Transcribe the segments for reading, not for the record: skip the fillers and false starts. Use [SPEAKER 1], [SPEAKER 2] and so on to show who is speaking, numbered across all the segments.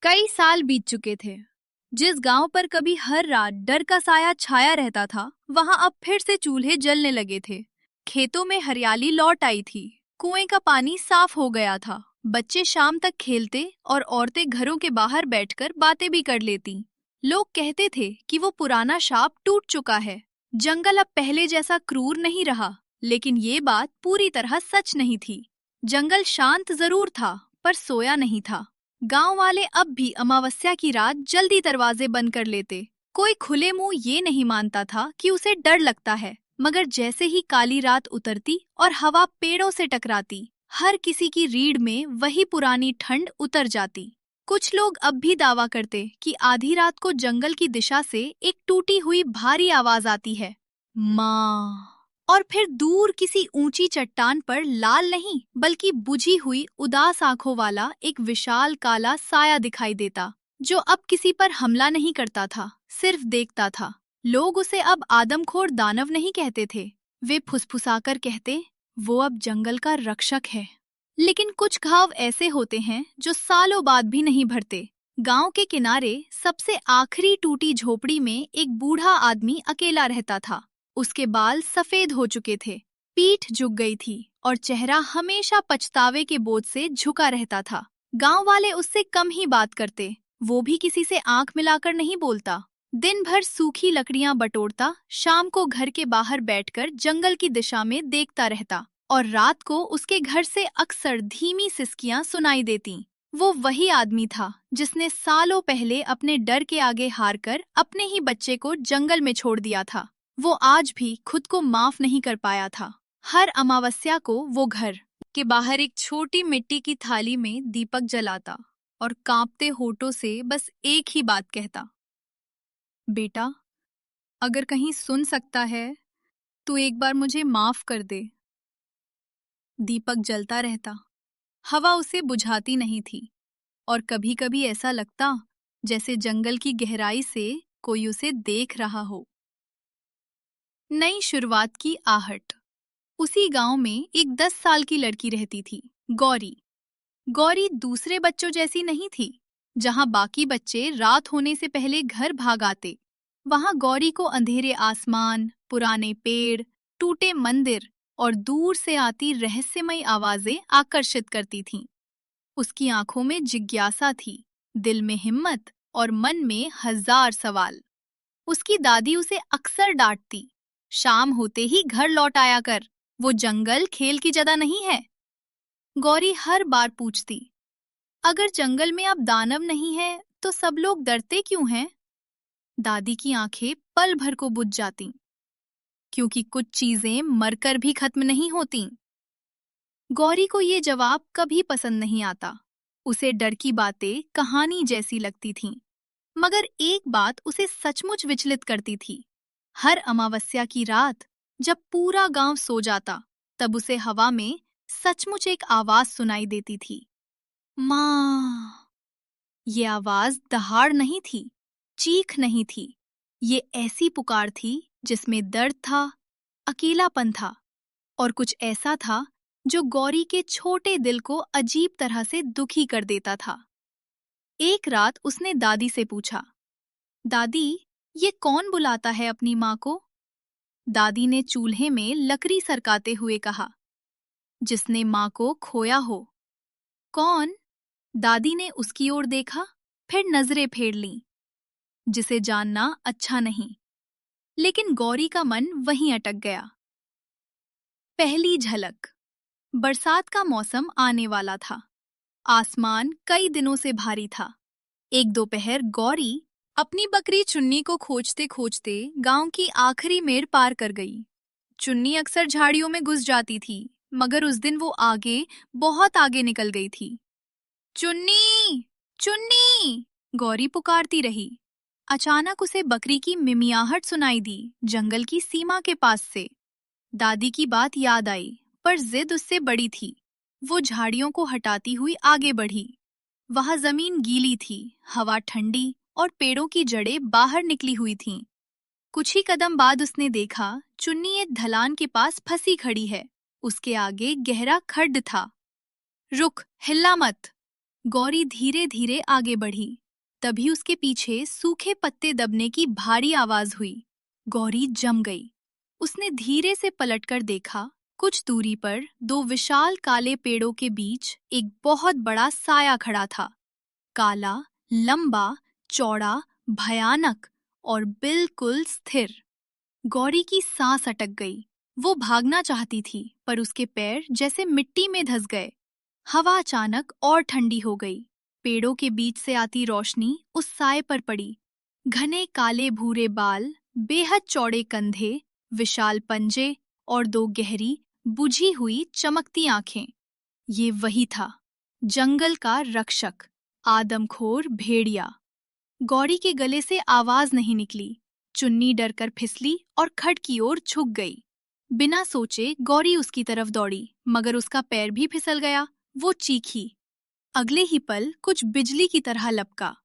[SPEAKER 1] कई साल बीत चुके थे। जिस गांव पर कभी हर रात डर का साया छाया रहता था, वहां अब फिर से चूल्हे जलने लगे थे। खेतों में हरियाली लौट आई थी। कुएं का पानी साफ हो गया था। बच्चे शाम तक खेलते और औरतें घरों के बाहर बैठकर बातें भी कर लेती। लोग कहते थे कि वो पुराना शाप टूट चुका है। जंगल अब पहले जैसा क्रूर नहीं रहा। लेकिन ये बात पूरी तरह सच नहीं थी। जंगल शांत जरूर था, पर सोया नहीं था। गांव वाले अब भी अमावस्या की रात जल्दी दरवाजे बंद कर लेते। कोई खुले मुंह ये नहीं मानता था कि उसे डर लगता है, मगर जैसे ही काली रात उतरती और हवा पेड़ों से टकराती, हर किसी की रीढ़ में वही पुरानी ठंड उतर जाती। कुछ लोग अब भी दावा करते कि आधी रात को जंगल की दिशा से एक टूटी हुई भारी आवाज आती है, माँ। और फिर दूर किसी ऊंची चट्टान पर लाल नहीं बल्कि बुझी हुई उदास आंखों वाला एक विशाल काला साया दिखाई देता, जो अब किसी पर हमला नहीं करता था, सिर्फ देखता था। लोग उसे अब आदमखोर दानव नहीं कहते थे। वे फुसफुसाकर कहते, वो अब जंगल का रक्षक है। लेकिन कुछ घाव ऐसे होते हैं जो सालों बाद भी नहीं भरते। गांव के किनारे सबसे आखिरी टूटी झोपड़ी में एक बूढ़ा आदमी अकेला रहता था। उसके बाल सफेद हो चुके थे, पीठ झुक गई थी और चेहरा हमेशा पछतावे के बोझ से झुका रहता था। गांव वाले उससे कम ही बात करते। वो भी किसी से आंख मिलाकर नहीं बोलता। दिन भर सूखी लकड़ियां बटोरता, शाम को घर के बाहर बैठकर जंगल की दिशा में देखता रहता, और रात को उसके घर से अक्सर धीमी सिसकियां सुनाई देती। वो वही आदमी था जिसने सालों पहले अपने डर के आगे हारकर अपने ही बच्चे को जंगल में छोड़ दिया था। वो आज भी खुद को माफ नहीं कर पाया था। हर अमावस्या को वो घर के बाहर एक छोटी मिट्टी की थाली में दीपक जलाता और कांपते होठों से बस एक ही बात कहता, बेटा, अगर कहीं सुन सकता है तो एक बार मुझे माफ कर दे। दीपक जलता रहता। हवा उसे बुझाती नहीं थी, और कभी-कभी ऐसा लगता जैसे जंगल की गहराई से कोई उसे देख रहा हो। नई शुरुआत की आहट। उसी गांव में एक 10 साल की लड़की रहती थी, गौरी। गौरी दूसरे बच्चों जैसी नहीं थी। जहां बाकी बच्चे रात होने से पहले घर भाग आते, वहां गौरी को अंधेरे आसमान, पुराने पेड़, टूटे मंदिर और दूर से आती रहस्यमयी आवाजें आकर्षित करती थीं। उसकी आंखों में जिज्ञासा थी, दिल में हिम्मत और मन में हजार सवाल। उसकी दादी उसे अक्सर डांटती, शाम होते ही घर लौट आया कर, वो जंगल खेल की जगह नहीं है। गौरी हर बार पूछती, अगर जंगल में अब दानव नहीं है तो सब लोग डरते क्यों हैं? दादी की आंखें पल भर को बुझ जातीं, क्योंकि कुछ चीजें मरकर भी खत्म नहीं होती। गौरी को ये जवाब कभी पसंद नहीं आता। उसे डर की बातें कहानी जैसी लगती थीं। मगर एक बात उसे सचमुच विचलित करती थी। हर अमावस्या की रात जब पूरा गांव सो जाता, तब उसे हवा में सचमुच एक आवाज सुनाई देती थी, माँ। ये आवाज दहाड़ नहीं थी, चीख नहीं थी। ये ऐसी पुकार थी जिसमें दर्द था, अकेलापन था, और कुछ ऐसा था जो गौरी के छोटे दिल को अजीब तरह से दुखी कर देता था। एक रात उसने दादी से पूछा, दादी, ये कौन बुलाता है अपनी माँ को? दादी ने चूल्हे में लकड़ी सरकाते हुए कहा, जिसने माँ को खोया हो। कौन? दादी ने उसकी ओर देखा, फिर नजरें फेर लीं। जिसे जानना अच्छा नहीं। लेकिन गौरी का मन वहीं अटक गया। पहली झलक। बरसात का मौसम आने वाला था। आसमान कई दिनों से भारी था। एक दोपहर गौरी अपनी बकरी चुन्नी को खोजते खोजते गांव की आखिरी मेड़ पार कर गई। चुन्नी अक्सर झाड़ियों में घुस जाती थी, मगर उस दिन वो आगे, बहुत आगे निकल गई थी। चुन्नी, चुन्नी, गौरी पुकारती रही। अचानक उसे बकरी की मिमियाहट सुनाई दी, जंगल की सीमा के पास से। दादी की बात याद आई, पर जिद उससे बड़ी थी। वो झाड़ियों को हटाती हुई आगे बढ़ी। वहां जमीन गीली थी, हवा ठंडी और पेड़ों की जड़ें बाहर निकली हुई थीं। कुछ ही कदम बाद उसने देखा, चुन्नी एक ढलान के पास फंसी खड़ी है। उसके आगे गहरा खड्ड था। रुक, हिल्ला मत। गौरी धीरे धीरे आगे बढ़ी। तभी उसके पीछे सूखे पत्ते दबने की भारी आवाज हुई। गौरी जम गई। उसने धीरे से पलटकर देखा। कुछ दूरी पर दो विशाल काले पेड़ों के बीच एक बहुत बड़ा साया खड़ा था। काला, लंबा, चौड़ा, भयानक और बिल्कुल स्थिर। गौरी की सांस अटक गई। वो भागना चाहती थी, पर उसके पैर जैसे मिट्टी में धंस गए। हवा अचानक और ठंडी हो गई। पेड़ों के बीच से आती रोशनी उस साए पर पड़ी। घने काले भूरे बाल, बेहद चौड़े कंधे, विशाल पंजे और दो गहरी, बुझी हुई चमकती आंखें। ये वही था, जंगल का रक्षक, आदमखोर भेड़िया। गौरी के गले से आवाज नहीं निकली। चुन्नी डरकर फिसली और खट की ओर झुक गई। बिना सोचे गौरी उसकी तरफ दौड़ी, मगर उसका पैर भी फिसल गया। वो चीखी। अगले ही पल कुछ बिजली की तरह लपका।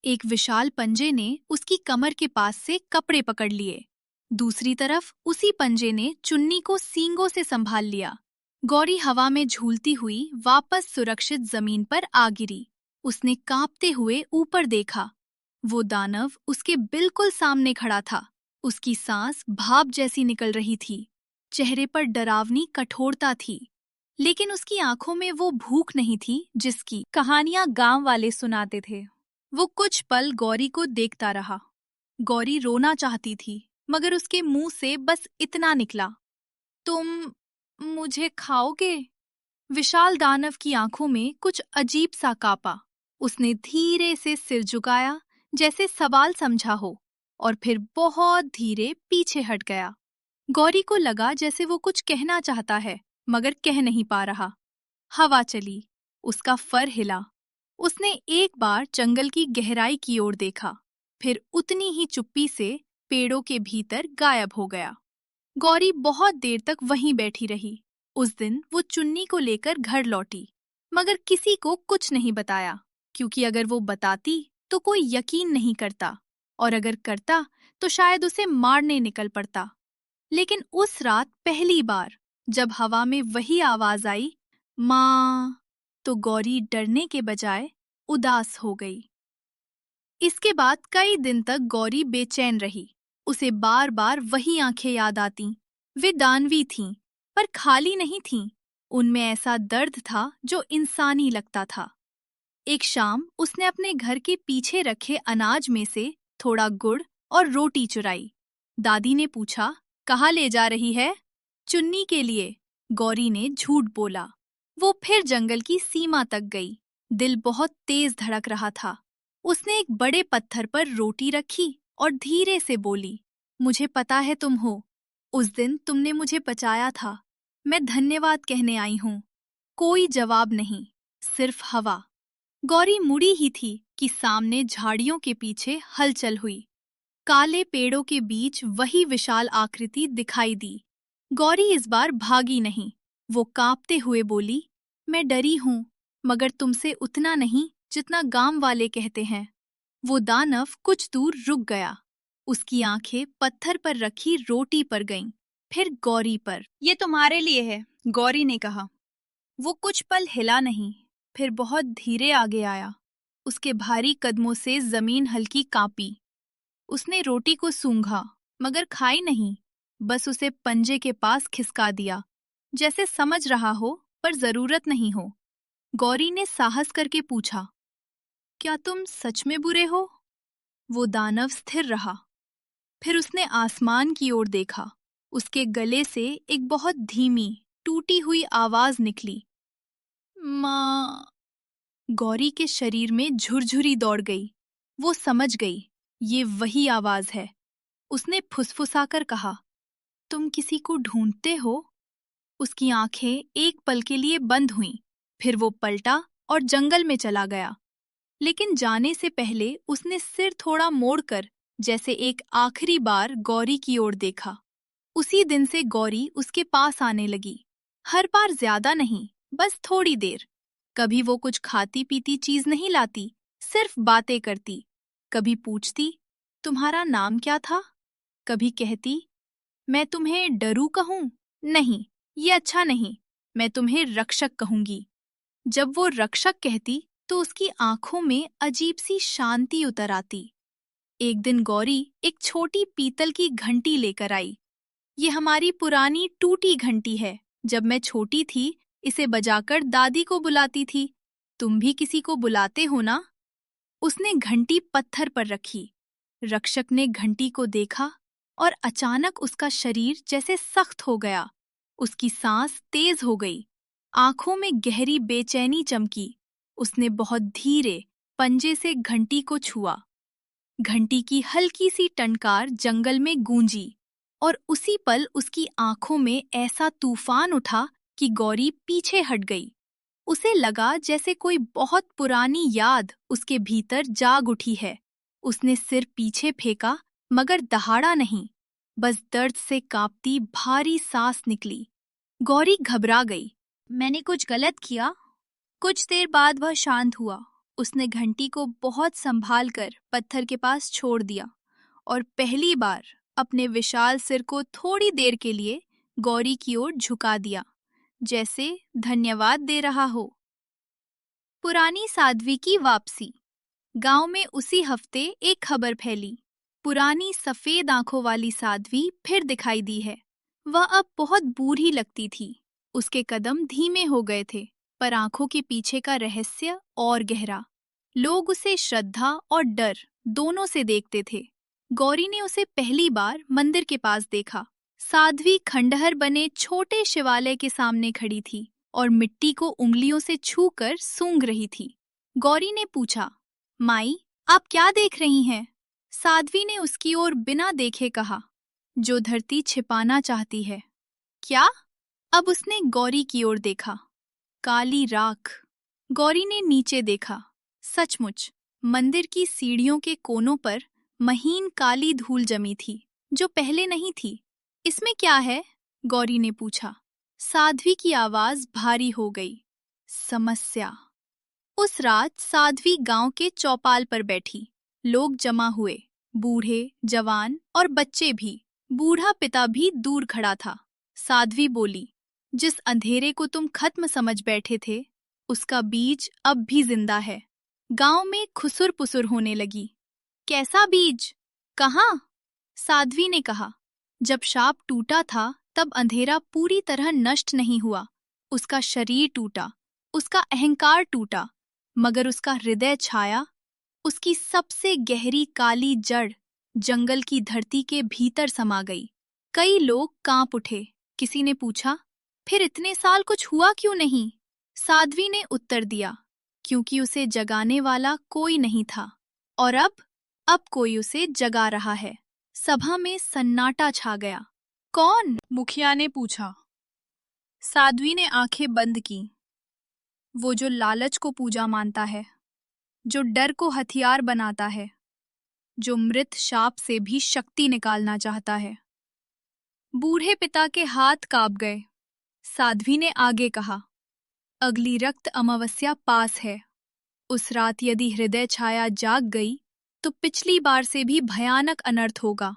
[SPEAKER 1] एक विशाल पंजे ने उसकी कमर के पास से कपड़े पकड़ लिए। दूसरी तरफ उसी पंजे ने चुन्नी को सींगों से संभाल लिया। गौरी हवा में झूलती हुई वापस सुरक्षित जमीन पर आ गिरी। उसने कांपते हुए ऊपर देखा। वो दानव उसके बिल्कुल सामने खड़ा था। उसकी सांस भाप जैसी निकल रही थी। चेहरे पर डरावनी कठोरता थी, लेकिन उसकी आंखों में वो भूख नहीं थी जिसकी कहानियां गांव वाले सुनाते थे। वो कुछ पल गौरी को देखता रहा। गौरी रोना चाहती थी, मगर उसके मुंह से बस इतना निकला, तुम मुझे खाओगे? विशाल दानव की आंखों में कुछ अजीब सा कापा। उसने धीरे से सिर झुकाया, जैसे सवाल समझा हो, और फिर बहुत धीरे पीछे हट गया। गौरी को लगा जैसे वो कुछ कहना चाहता है, मगर कह नहीं पा रहा। हवा चली, उसका फर हिला। उसने एक बार जंगल की गहराई की ओर देखा, फिर उतनी ही चुप्पी से पेड़ों के भीतर गायब हो गया। गौरी बहुत देर तक वहीं बैठी रही। उस दिन वो चुन्नी को लेकर घर लौटी, मगर किसी को कुछ नहीं बताया, क्योंकि अगर वो बताती तो कोई यकीन नहीं करता, और अगर करता तो शायद उसे मारने निकल पड़ता। लेकिन उस रात पहली बार जब हवा में वही आवाज आई, माँ, तो गौरी डरने के बजाय उदास हो गई। इसके बाद कई दिन तक गौरी बेचैन रही। उसे बार बार वही आंखें याद आतीं। वे दानवी थीं, पर खाली नहीं थीं। उनमें ऐसा दर्द था जो इंसानी लगता था। एक शाम उसने अपने घर के पीछे रखे अनाज में से थोड़ा गुड़ और रोटी चुराई। दादी ने पूछा, कहाँ ले जा रही है? चुन्नी के लिए, गौरी ने झूठ बोला। वो फिर जंगल की सीमा तक गई। दिल बहुत तेज धड़क रहा था। उसने एक बड़े पत्थर पर रोटी रखी और धीरे से बोली, मुझे पता है तुम हो। उस दिन तुमने मुझे बचाया था। मैं धन्यवाद कहने आई हूँ। कोई जवाब नहीं, सिर्फ हवा। गौरी मुड़ी ही थी कि सामने झाड़ियों के पीछे हलचल हुई। काले पेड़ों के बीच वही विशाल आकृति दिखाई दी। गौरी इस बार भागी नहीं। वो कांपते हुए बोली, मैं डरी हूँ, मगर तुमसे उतना नहीं जितना गांव वाले कहते हैं। वो दानव कुछ दूर रुक गया। उसकी आंखें पत्थर पर रखी रोटी पर गईं, फिर गौरी पर। ये तुम्हारे लिए है, गौरी ने कहा। वो कुछ पल हिला नहीं, फिर बहुत धीरे आगे आया। उसके भारी कदमों से जमीन हल्की कांपी। उसने रोटी को सूंघा, मगर खाई नहीं, बस उसे पंजे के पास खिसका दिया, जैसे समझ रहा हो पर जरूरत नहीं हो। गौरी ने साहस करके पूछा, क्या तुम सच में बुरे हो? वो दानव स्थिर रहा। फिर उसने आसमान की ओर देखा। उसके गले से एक बहुत धीमी, टूटी हुई आवाज निकली, माँ। गौरी के शरीर में झुरझुरी दौड़ गई। वो समझ गई, ये वही आवाज है। उसने फुसफुसाकर कहा, तुम किसी को ढूंढते हो? उसकी आंखें एक पल के लिए बंद हुईं, फिर वो पलटा और जंगल में चला गया। लेकिन जाने से पहले उसने सिर थोड़ा मोड़कर जैसे एक आखिरी बार गौरी की ओर देखा। उसी दिन से गौरी उसके पास आने लगी। हर बार ज्यादा नहीं, बस थोड़ी देर। कभी वो कुछ खाती पीती चीज नहीं लाती, सिर्फ बातें करती। कभी पूछती, तुम्हारा नाम क्या था? कभी कहती, मैं तुम्हें डरू कहूं? नहीं, ये अच्छा नहीं, मैं तुम्हें रक्षक कहूंगी। जब वो रक्षक कहती तो उसकी आंखों में अजीब सी शांति उतर आती। एक दिन गौरी एक छोटी पीतल की घंटी लेकर आई। ये हमारी पुरानी टूटी घंटी है। जब मैं छोटी थी, इसे बजाकर दादी को बुलाती थी। तुम भी किसी को बुलाते हो ना? उसने घंटी पत्थर पर रखी। रक्षक ने घंटी को देखा और अचानक उसका शरीर जैसे सख्त हो गया। उसकी सांस तेज हो गई। आंखों में गहरी बेचैनी चमकी। उसने बहुत धीरे पंजे से घंटी को छुआ। घंटी की हल्की सी टनकार जंगल में गूंजी और उसी पल उसकी आंखों में ऐसा तूफान उठा कि गौरी पीछे हट गई। उसे लगा जैसे कोई बहुत पुरानी याद उसके भीतर जाग उठी है। उसने सिर पीछे फेंका, मगर दहाड़ा नहीं। बस दर्द से कांपती भारी सांस निकली। गौरी घबरा गई। मैंने कुछ गलत किया? कुछ देर बाद वह शांत हुआ। उसने घंटी को बहुत संभाल कर पत्थर के पास छोड़ दिया और पहली बार अपने विशाल सिर को थोड़ी देर के लिए गौरी की ओर झुका दिया, जैसे धन्यवाद दे रहा हो। पुरानी साध्वी की वापसी। गांव में उसी हफ्ते एक खबर फैली। पुरानी सफेद आंखों वाली साध्वी फिर दिखाई दी है। वह अब बहुत बूढ़ी लगती थी। उसके कदम धीमे हो गए थे, पर आंखों के पीछे का रहस्य और गहरा। लोग उसे श्रद्धा और डर दोनों से देखते थे। गौरी ने उसे पहली बार मंदिर के पास देखा। साध्वी खंडहर बने छोटे शिवालय के सामने खड़ी थी और मिट्टी को उंगलियों से छूकर सूंघ रही थी। गौरी ने पूछा, माई, आप क्या देख रही हैं? साध्वी ने उसकी ओर बिना देखे कहा, जो धरती छिपाना चाहती है। क्या? अब उसने गौरी की ओर देखा। काली राख। गौरी ने नीचे देखा। सचमुच मंदिर की सीढ़ियों के कोनों पर महीन काली धूल जमी थी, जो पहले नहीं थी। इसमें क्या है? गौरी ने पूछा। साध्वी की आवाज भारी हो गई। समस्या। उस रात साध्वी गांव के चौपाल पर बैठी। लोग जमा हुए, बूढ़े, जवान और बच्चे भी। बूढ़ा पिता भी दूर खड़ा था। साध्वी बोली, जिस अंधेरे को तुम खत्म समझ बैठे थे, उसका बीज अब भी जिंदा है। गांव में खुसुर पुसुर होने लगी। कैसा बीज? कहाँ? साध्वी ने कहा, जब शाप टूटा था तब अंधेरा पूरी तरह नष्ट नहीं हुआ। उसका शरीर टूटा, उसका अहंकार टूटा, मगर उसका हृदय छाया। उसकी सबसे गहरी काली जड़ जंगल की धरती के भीतर समा गई। कई लोग कांप उठे। किसी ने पूछा, फिर इतने साल कुछ हुआ क्यों नहीं? साध्वी ने उत्तर दिया, क्योंकि उसे जगाने वाला कोई नहीं था। और अब कोई उसे जगा रहा है। सभा में सन्नाटा छा गया। कौन? मुखिया ने पूछा। साध्वी ने आंखें बंद की। वो जो लालच को पूजा मानता है, जो डर को हथियार बनाता है, जो मृत शाप से भी शक्ति निकालना चाहता है। बूढ़े पिता के हाथ कांप गए। साध्वी ने आगे कहा, अगली रक्त अमावस्या पास है। उस रात यदि हृदय छाया जाग गई तो पिछली बार से भी भयानक अनर्थ होगा,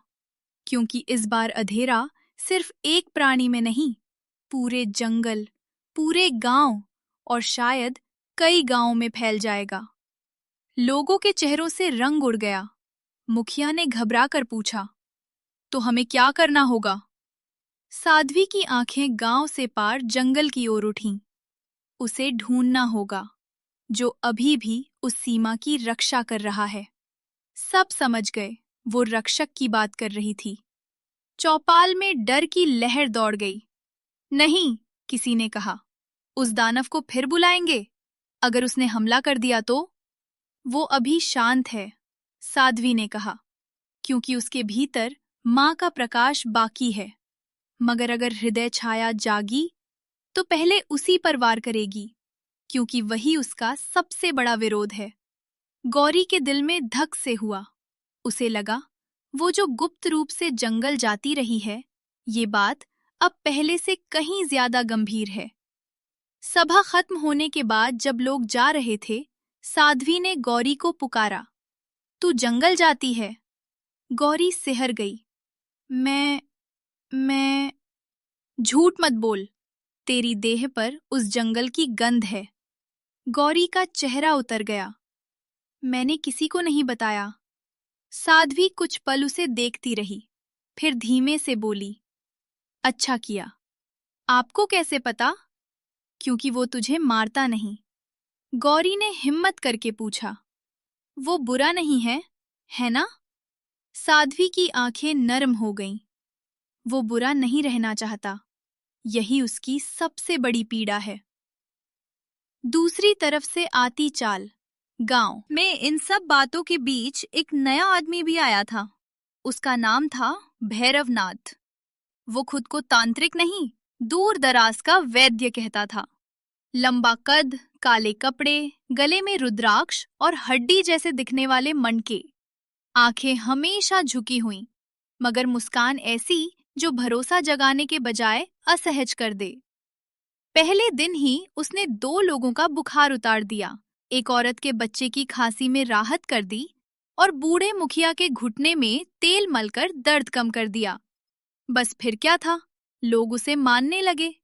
[SPEAKER 1] क्योंकि इस बार अंधेरा सिर्फ एक प्राणी में नहीं, पूरे जंगल, पूरे गांव और शायद कई गांवों में फैल जाएगा। लोगों के चेहरों से रंग उड़ गया। मुखिया ने घबराकर पूछा, तो हमें क्या करना होगा? साध्वी की आंखें गांव से पार जंगल की ओर उठीं। उसे ढूंढना होगा, जो अभी भी उस सीमा की रक्षा कर रहा है। सब समझ गए, वो रक्षक की बात कर रही थी। चौपाल में डर की लहर दौड़ गई। नहीं, किसी ने कहा, उस दानव को फिर बुलाएंगे? अगर उसने हमला कर दिया तो? वो अभी शांत है, साध्वी ने कहा, क्योंकि उसके भीतर माँ का प्रकाश बाकी है। मगर अगर हृदय छाया जागी तो पहले उसी पर वार करेगी, क्योंकि वही उसका सबसे बड़ा विरोध है। गौरी के दिल में धक से हुआ। उसे लगा, वो जो गुप्त रूप से जंगल जाती रही है, ये बात अब पहले से कहीं ज्यादा गंभीर है। सभा खत्म होने के बाद जब लोग जा रहे थे, साध्वी ने गौरी को पुकारा, तू जंगल जाती है? गौरी सिहर गई। मैं झूठ मत बोल। तेरी देह पर उस जंगल की गंध है। गौरी का चेहरा उतर गया। मैंने किसी को नहीं बताया। साध्वी कुछ पल उसे देखती रही, फिर धीमे से बोली, अच्छा किया। आपको कैसे पता? क्योंकि वो तुझे मारता नहीं। गौरी ने हिम्मत करके पूछा। वो बुरा नहीं है ना? साध्वी की आंखें नरम हो गईं। वो बुरा नहीं रहना चाहता। यही उसकी सबसे बड़ी पीड़ा है। दूसरी तरफ से आती चाल। गांव में इन सब बातों के बीच एक नया आदमी भी आया था। उसका नाम था भैरवनाथ। वो खुद को तांत्रिक नहीं, दूर दराज का वैद्य कहता था। लंबा कद, काले कपड़े, गले में रुद्राक्ष और हड्डी जैसे दिखने वाले मणके। आंखें हमेशा झुकी हुईं, मगर मुस्कान ऐसी जो भरोसा जगाने के बजाय असहज कर दे। पहले दिन ही उसने 2 लोगों का बुखार उतार दिया, एक औरत के बच्चे की खांसी में राहत कर दी और बूढ़े मुखिया के घुटने में तेल मलकर दर्द कम कर दिया। बस फिर क्या था, लोग उसे मानने लगे।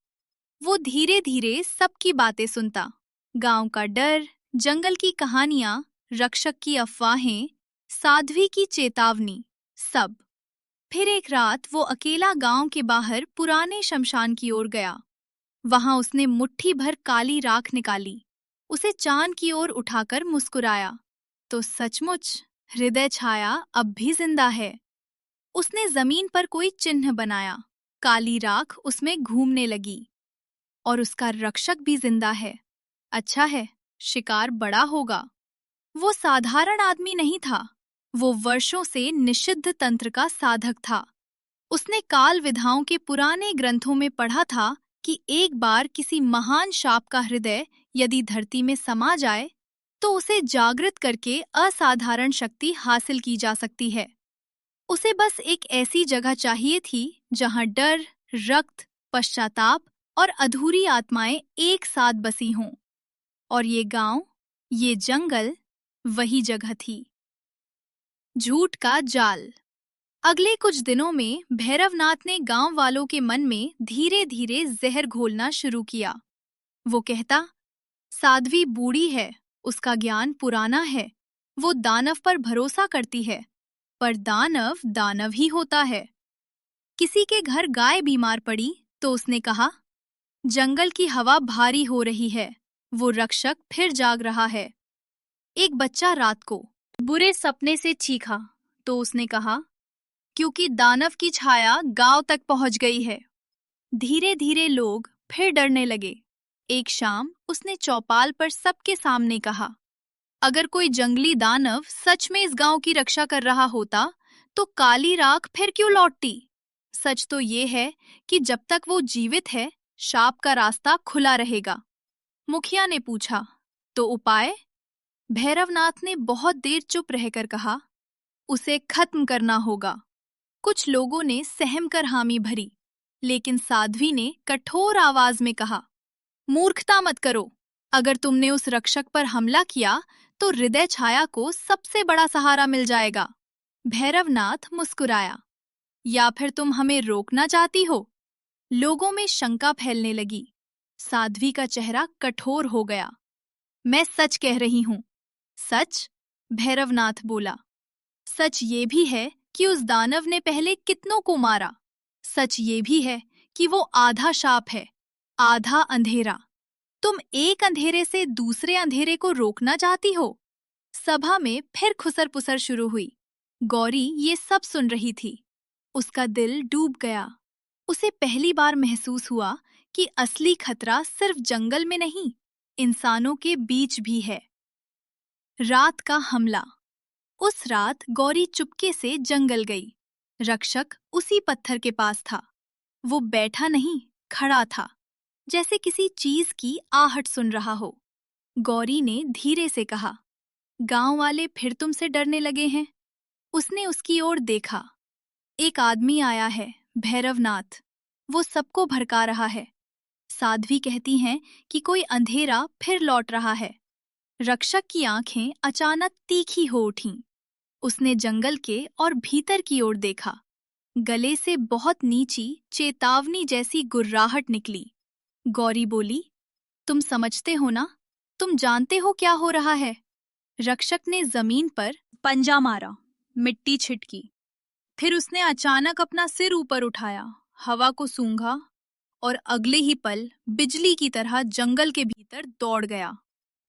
[SPEAKER 1] वो धीरे धीरे सबकी बातें सुनता। गांव का डर, जंगल की कहानियां, रक्षक की अफवाहें, साध्वी की चेतावनी, सब। फिर एक रात वो अकेला गांव के बाहर पुराने शमशान की ओर गया। वहां उसने मुट्ठी भर काली राख निकाली, उसे चांद की ओर उठाकर मुस्कुराया। तो सचमुच हृदय छाया अब भी जिंदा है। उसने जमीन पर कोई चिन्ह बनाया, काली राख उसमें घूमने लगी। और उसका रक्षक भी जिंदा है। अच्छा है, शिकार बड़ा होगा। वो साधारण आदमी नहीं था, वो वर्षों से निषिद्ध तंत्र का साधक था। उसने काल विधाओं के पुराने ग्रंथों में पढ़ा था कि एक बार किसी महान शाप का हृदय यदि धरती में समा जाए तो उसे जागृत करके असाधारण शक्ति हासिल की जा सकती है। उसे बस एक ऐसी जगह चाहिए थी जहां डर, रक्त, पश्चाताप और अधूरी आत्माएं एक साथ बसी हों। और ये गांव, ये जंगल, वही जगह थी। झूठ का जाल। अगले कुछ दिनों में भैरवनाथ ने गांव वालों के मन में धीरे धीरे जहर घोलना शुरू किया। वो कहता, साध्वी बूढ़ी है, उसका ज्ञान पुराना है, वो दानव पर भरोसा करती है, पर दानव दानव ही होता है। किसी के घर गाय बीमार पड़ी तो उसने कहा, जंगल की हवा भारी हो रही है, वो रक्षक फिर जाग रहा है। एक बच्चा रात को बुरे सपने से चीखा तो उसने कहा, क्योंकि दानव की छाया गांव तक पहुंच गई है। धीरे धीरे लोग फिर डरने लगे। एक शाम उसने चौपाल पर सबके सामने कहा, अगर कोई जंगली दानव सच में इस गांव की रक्षा कर रहा होता तो काली राख फिर क्यों लौटती? सच तो ये है कि जब तक वो जीवित है, शाप का रास्ता खुला रहेगा। मुखिया ने पूछा, तो उपाय? भैरवनाथ ने बहुत देर चुप रहकर कहा, उसे खत्म करना होगा। कुछ लोगों ने सहम कर हामी भरी, लेकिन साध्वी ने कठोर आवाज में कहा, मूर्खता मत करो। अगर तुमने उस रक्षक पर हमला किया तो हृदय छाया को सबसे बड़ा सहारा मिल जाएगा। भैरवनाथ मुस्कुराया, या फिर तुम हमें रोकना चाहती हो? लोगों में शंका फैलने लगी। साध्वी का चेहरा कठोर हो गया। मैं सच कह रही हूं। सच? भैरवनाथ बोला। सच ये भी है कि उस दानव ने पहले कितनों को मारा। सच ये भी है कि वो आधा शाप है, आधा अंधेरा। तुम एक अंधेरे से दूसरे अंधेरे को रोकना चाहती हो? सभा में फिर खुसर पुसर शुरू हुई। गौरी ये सब सुन रही थी। उसका दिल डूब गया। उसे पहली बार महसूस हुआ कि असली खतरा सिर्फ जंगल में नहीं, इंसानों के बीच भी है। रात का हमला। उस रात गौरी चुपके से जंगल गई। रक्षक उसी पत्थर के पास था। वो बैठा नहीं, खड़ा था, जैसे किसी चीज की आहट सुन रहा हो। गौरी ने धीरे से कहा, गांव वाले फिर तुमसे डरने लगे हैं? उसने उसकी ओर देखा। एक आदमी आया है, भैरवनाथ। वो सबको भड़का रहा है। साध्वी कहती हैं कि कोई अंधेरा फिर लौट रहा है। रक्षक की आंखें अचानक तीखी हो उठीं। उसने जंगल के और भीतर की ओर देखा। गले से बहुत नीची चेतावनी जैसी गुर्राहट निकली। गौरी बोली, तुम समझते हो ना? तुम जानते हो क्या हो रहा है? रक्षक ने जमीन पर पंजा मारा, मिट्टी छिटकी। फिर उसने अचानक अपना सिर ऊपर उठाया, हवा को सूंघा और अगले ही पल बिजली की तरह जंगल के भीतर दौड़ गया।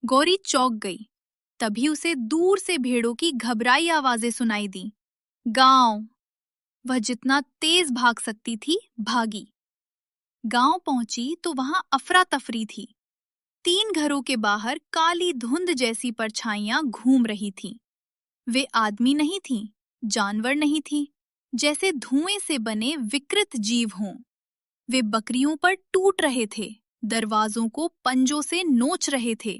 [SPEAKER 1] गौरी चौंक गई। तभी उसे दूर से भेड़ों की घबराई आवाजें सुनाई दी। गांव! वह जितना तेज भाग सकती थी, भागी। गांव पहुंची तो वहां अफरा तफरी थी। 3 घरों के बाहर काली धुंध जैसी परछाइयां घूम रही थीं। वे आदमी नहीं थीं, जानवर नहीं थीं, जैसे धुएं से बने विकृत जीव हों। वे बकरियों पर टूट रहे थे, दरवाजों को पंजों से नोच रहे थे।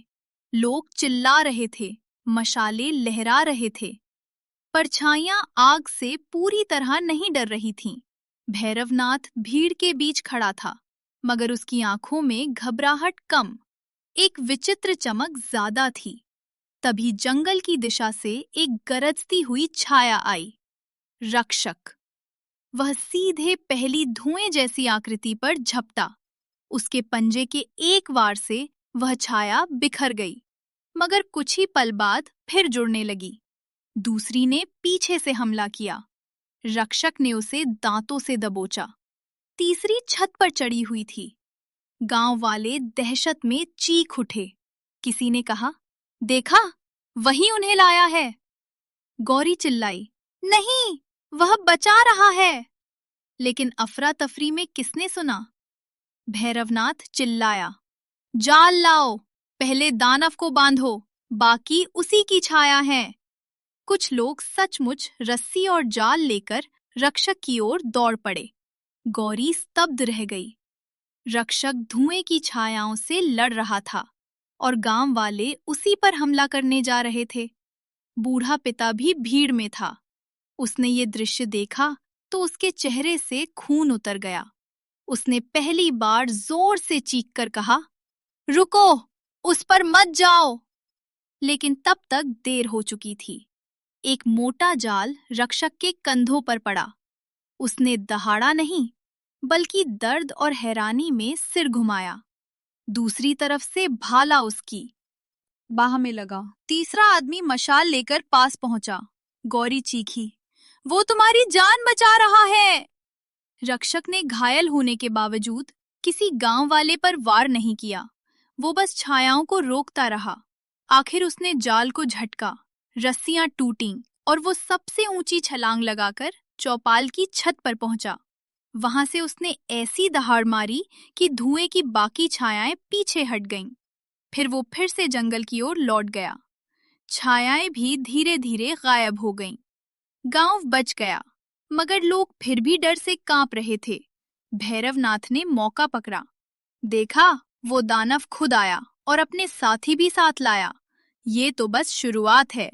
[SPEAKER 1] लोग चिल्ला रहे थे, मशाले लहरा रहे थे। परछाइयां आग से पूरी तरह नहीं डर रही थीं। भैरवनाथ भीड़ के बीच खड़ा था, मगर उसकी आंखों में घबराहट कम, एक विचित्र चमक ज्यादा थी। तभी जंगल की दिशा से एक गरजती हुई छाया आई। रक्षक! वह सीधे पहली धुएं जैसी आकृति पर झपटा। उसके पंजे के एक वार से वह छाया बिखर गई, मगर कुछ ही पल बाद फिर जुड़ने लगी। दूसरी ने पीछे से हमला किया। रक्षक ने उसे दांतों से दबोचा। तीसरी छत पर चढ़ी हुई थी। गांव वाले दहशत में चीख उठे। किसी ने कहा, देखा, वही उन्हें लाया है। गौरी चिल्लाई, नहीं, वह बचा रहा है। लेकिन अफरा तफरी में किसने सुना? भैरवनाथ चिल्लाया, जाल लाओ, पहले दानव को बांधो, बाकी उसी की छाया है। कुछ लोग सचमुच रस्सी और जाल लेकर रक्षक की ओर दौड़ पड़े। गौरी स्तब्ध रह गई। रक्षक धुएं की छायाओं से लड़ रहा था और गांव वाले उसी पर हमला करने जा रहे थे। बूढ़ा पिता भी भीड़ में था। उसने ये दृश्य देखा तो उसके चेहरे से खून उतर गया। उसने पहली बार जोर से चीखकर कहा, रुको, उस पर मत जाओ। लेकिन तब तक देर हो चुकी थी। एक मोटा जाल रक्षक के कंधों पर पड़ा। उसने दहाड़ा नहीं, बल्कि दर्द और हैरानी में सिर घुमाया। दूसरी तरफ से भाला उसकी बाह में लगा। तीसरा आदमी मशाल लेकर पास पहुंचा। गौरी चीखी, वो तुम्हारी जान बचा रहा है। रक्षक ने घायल होने के बावजूद किसी गांव वाले पर वार नहीं किया। वो बस छायाओं को रोकता रहा। आखिर उसने जाल को झटका, रस्सियां टूटीं और वो सबसे ऊंची छलांग लगाकर चौपाल की छत पर पहुंचा। वहां से उसने ऐसी दहाड़ मारी कि धुएं की बाकी छायाएं पीछे हट गईं। फिर वो फिर से जंगल की ओर लौट गया। छायाएं भी धीरे धीरे गायब हो गईं। गांव बच गया, मगर लोग फिर भी डर से कांप रहे थे। भैरवनाथ ने मौका पकड़ा। देखा, वो दानव खुद आया और अपने साथी भी साथ लाया। ये तो बस शुरुआत है।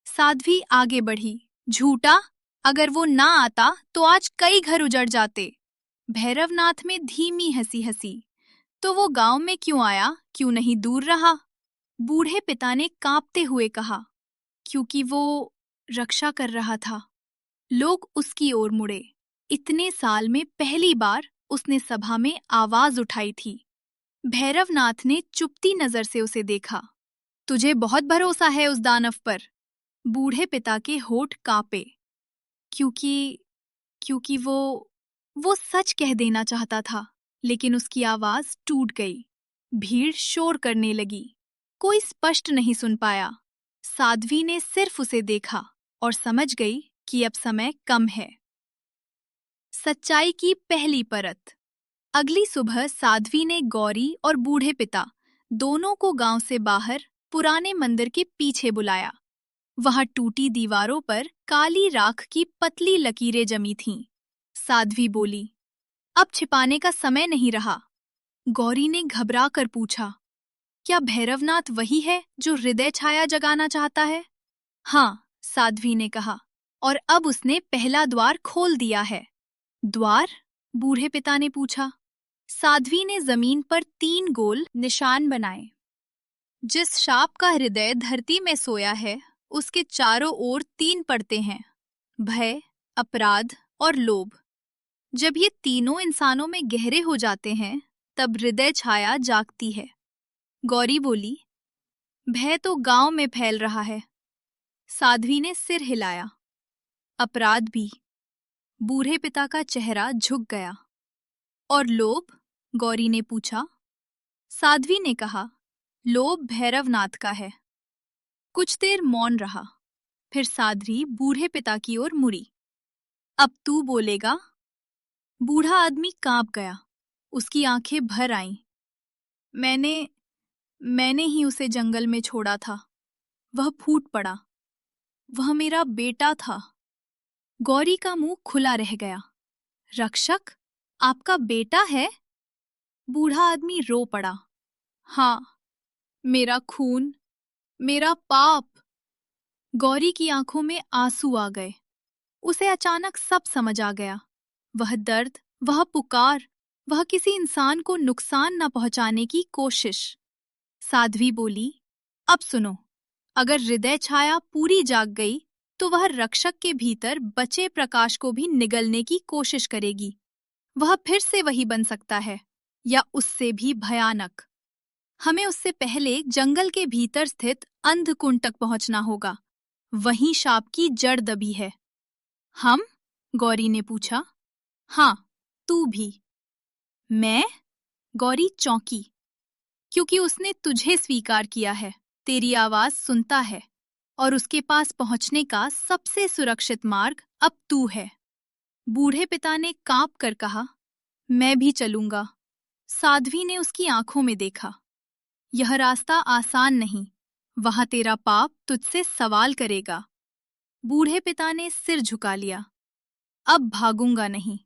[SPEAKER 1] साध्वी आगे बढ़ी। झूठा, अगर वो ना आता तो आज कई घर उजड़ जाते। भैरवनाथ में धीमी हंसी हंसी। तो वो गांव में क्यों आया, क्यों नहीं दूर रहा? बूढ़े पिता ने कांपते हुए कहा, क्योंकि वो रक्षा कर रहा था। लोग उसकी ओर मुड़े। इतने साल में पहली बार उसने सभा में आवाज उठाई थी। भैरवनाथ ने चुपती नजर से उसे देखा। तुझे बहुत भरोसा है उस दानव पर। बूढ़े पिता के होठ कांपे, क्योंकि वो सच कह देना चाहता था, लेकिन उसकी आवाज टूट गई। भीड़ शोर करने लगी। कोई स्पष्ट नहीं सुन पाया। साध्वी ने सिर्फ उसे देखा और समझ गई कि अब समय कम है। सच्चाई की पहली परत। अगली सुबह साध्वी ने गौरी और बूढ़े पिता दोनों को गांव से बाहर पुराने मंदिर के पीछे बुलाया। वहां टूटी दीवारों पर काली राख की पतली लकीरें जमी थीं। साध्वी बोली, अब छिपाने का समय नहीं रहा। गौरी ने घबरा कर पूछा, क्या भैरवनाथ वही है जो हृदय छाया जगाना चाहता है? हाँ, साध्वी ने कहा, और अब उसने पहला द्वार खोल दिया है। द्वार? बूढ़े पिता ने पूछा। साध्वी ने जमीन पर 3 गोल निशान बनाए। जिस शाप का हृदय धरती में सोया है, उसके चारों ओर 3 परतें हैं, भय, अपराध और लोभ। जब ये तीनों इंसानों में गहरे हो जाते हैं, तब हृदय छाया जागती है। गौरी बोली, भय तो गांव में फैल रहा है। साध्वी ने सिर हिलाया। अपराध भी। बूढ़े पिता का चेहरा झुक गया। और लोभ? गौरी ने पूछा। साध्वी ने कहा, लोभ भैरवनाथ का है। कुछ देर मौन रहा। फिर साध्वी बूढ़े पिता की ओर मुड़ी। अब तू बोलेगा? बूढ़ा आदमी कांप गया। उसकी आंखें भर आईं। मैंने मैंने ही उसे जंगल में छोड़ा था। वह फूट पड़ा। वह मेरा बेटा था। गौरी का मुंह खुला रह गया। रक्षक? आपका बेटा है? बूढ़ा आदमी रो पड़ा। हाँ, मेरा खून, मेरा पाप। गौरी की आंखों में आंसू आ गए। उसे अचानक सब समझ आ गया। वह दर्द, वह पुकार, वह किसी इंसान को नुकसान न पहुंचाने की कोशिश। साध्वी बोली, अब सुनो। अगर हृदय छाया पूरी जाग गई तो वह रक्षक के भीतर बचे प्रकाश को भी निगलने की कोशिश करेगी। वह फिर से वही बन सकता है, या उससे भी भयानक। हमें उससे पहले जंगल के भीतर स्थित अंधकुंड तक पहुंचना होगा। वहीं शाप की जड़ दबी है। हम? गौरी ने पूछा। हाँ, तू भी। मैं? गौरी चौंकी, क्योंकि उसने तुझे स्वीकार किया है, तेरी आवाज सुनता है, और उसके पास पहुंचने का सबसे सुरक्षित मार्ग अब तू है। बूढ़े पिता ने कांप कर कहा, मैं भी चलूंगा। साध्वी ने उसकी आंखों में देखा। यह रास्ता आसान नहीं। वहां तेरा पाप तुझसे सवाल करेगा। बूढ़े पिता ने सिर झुका लिया। अब भागूंगा नहीं।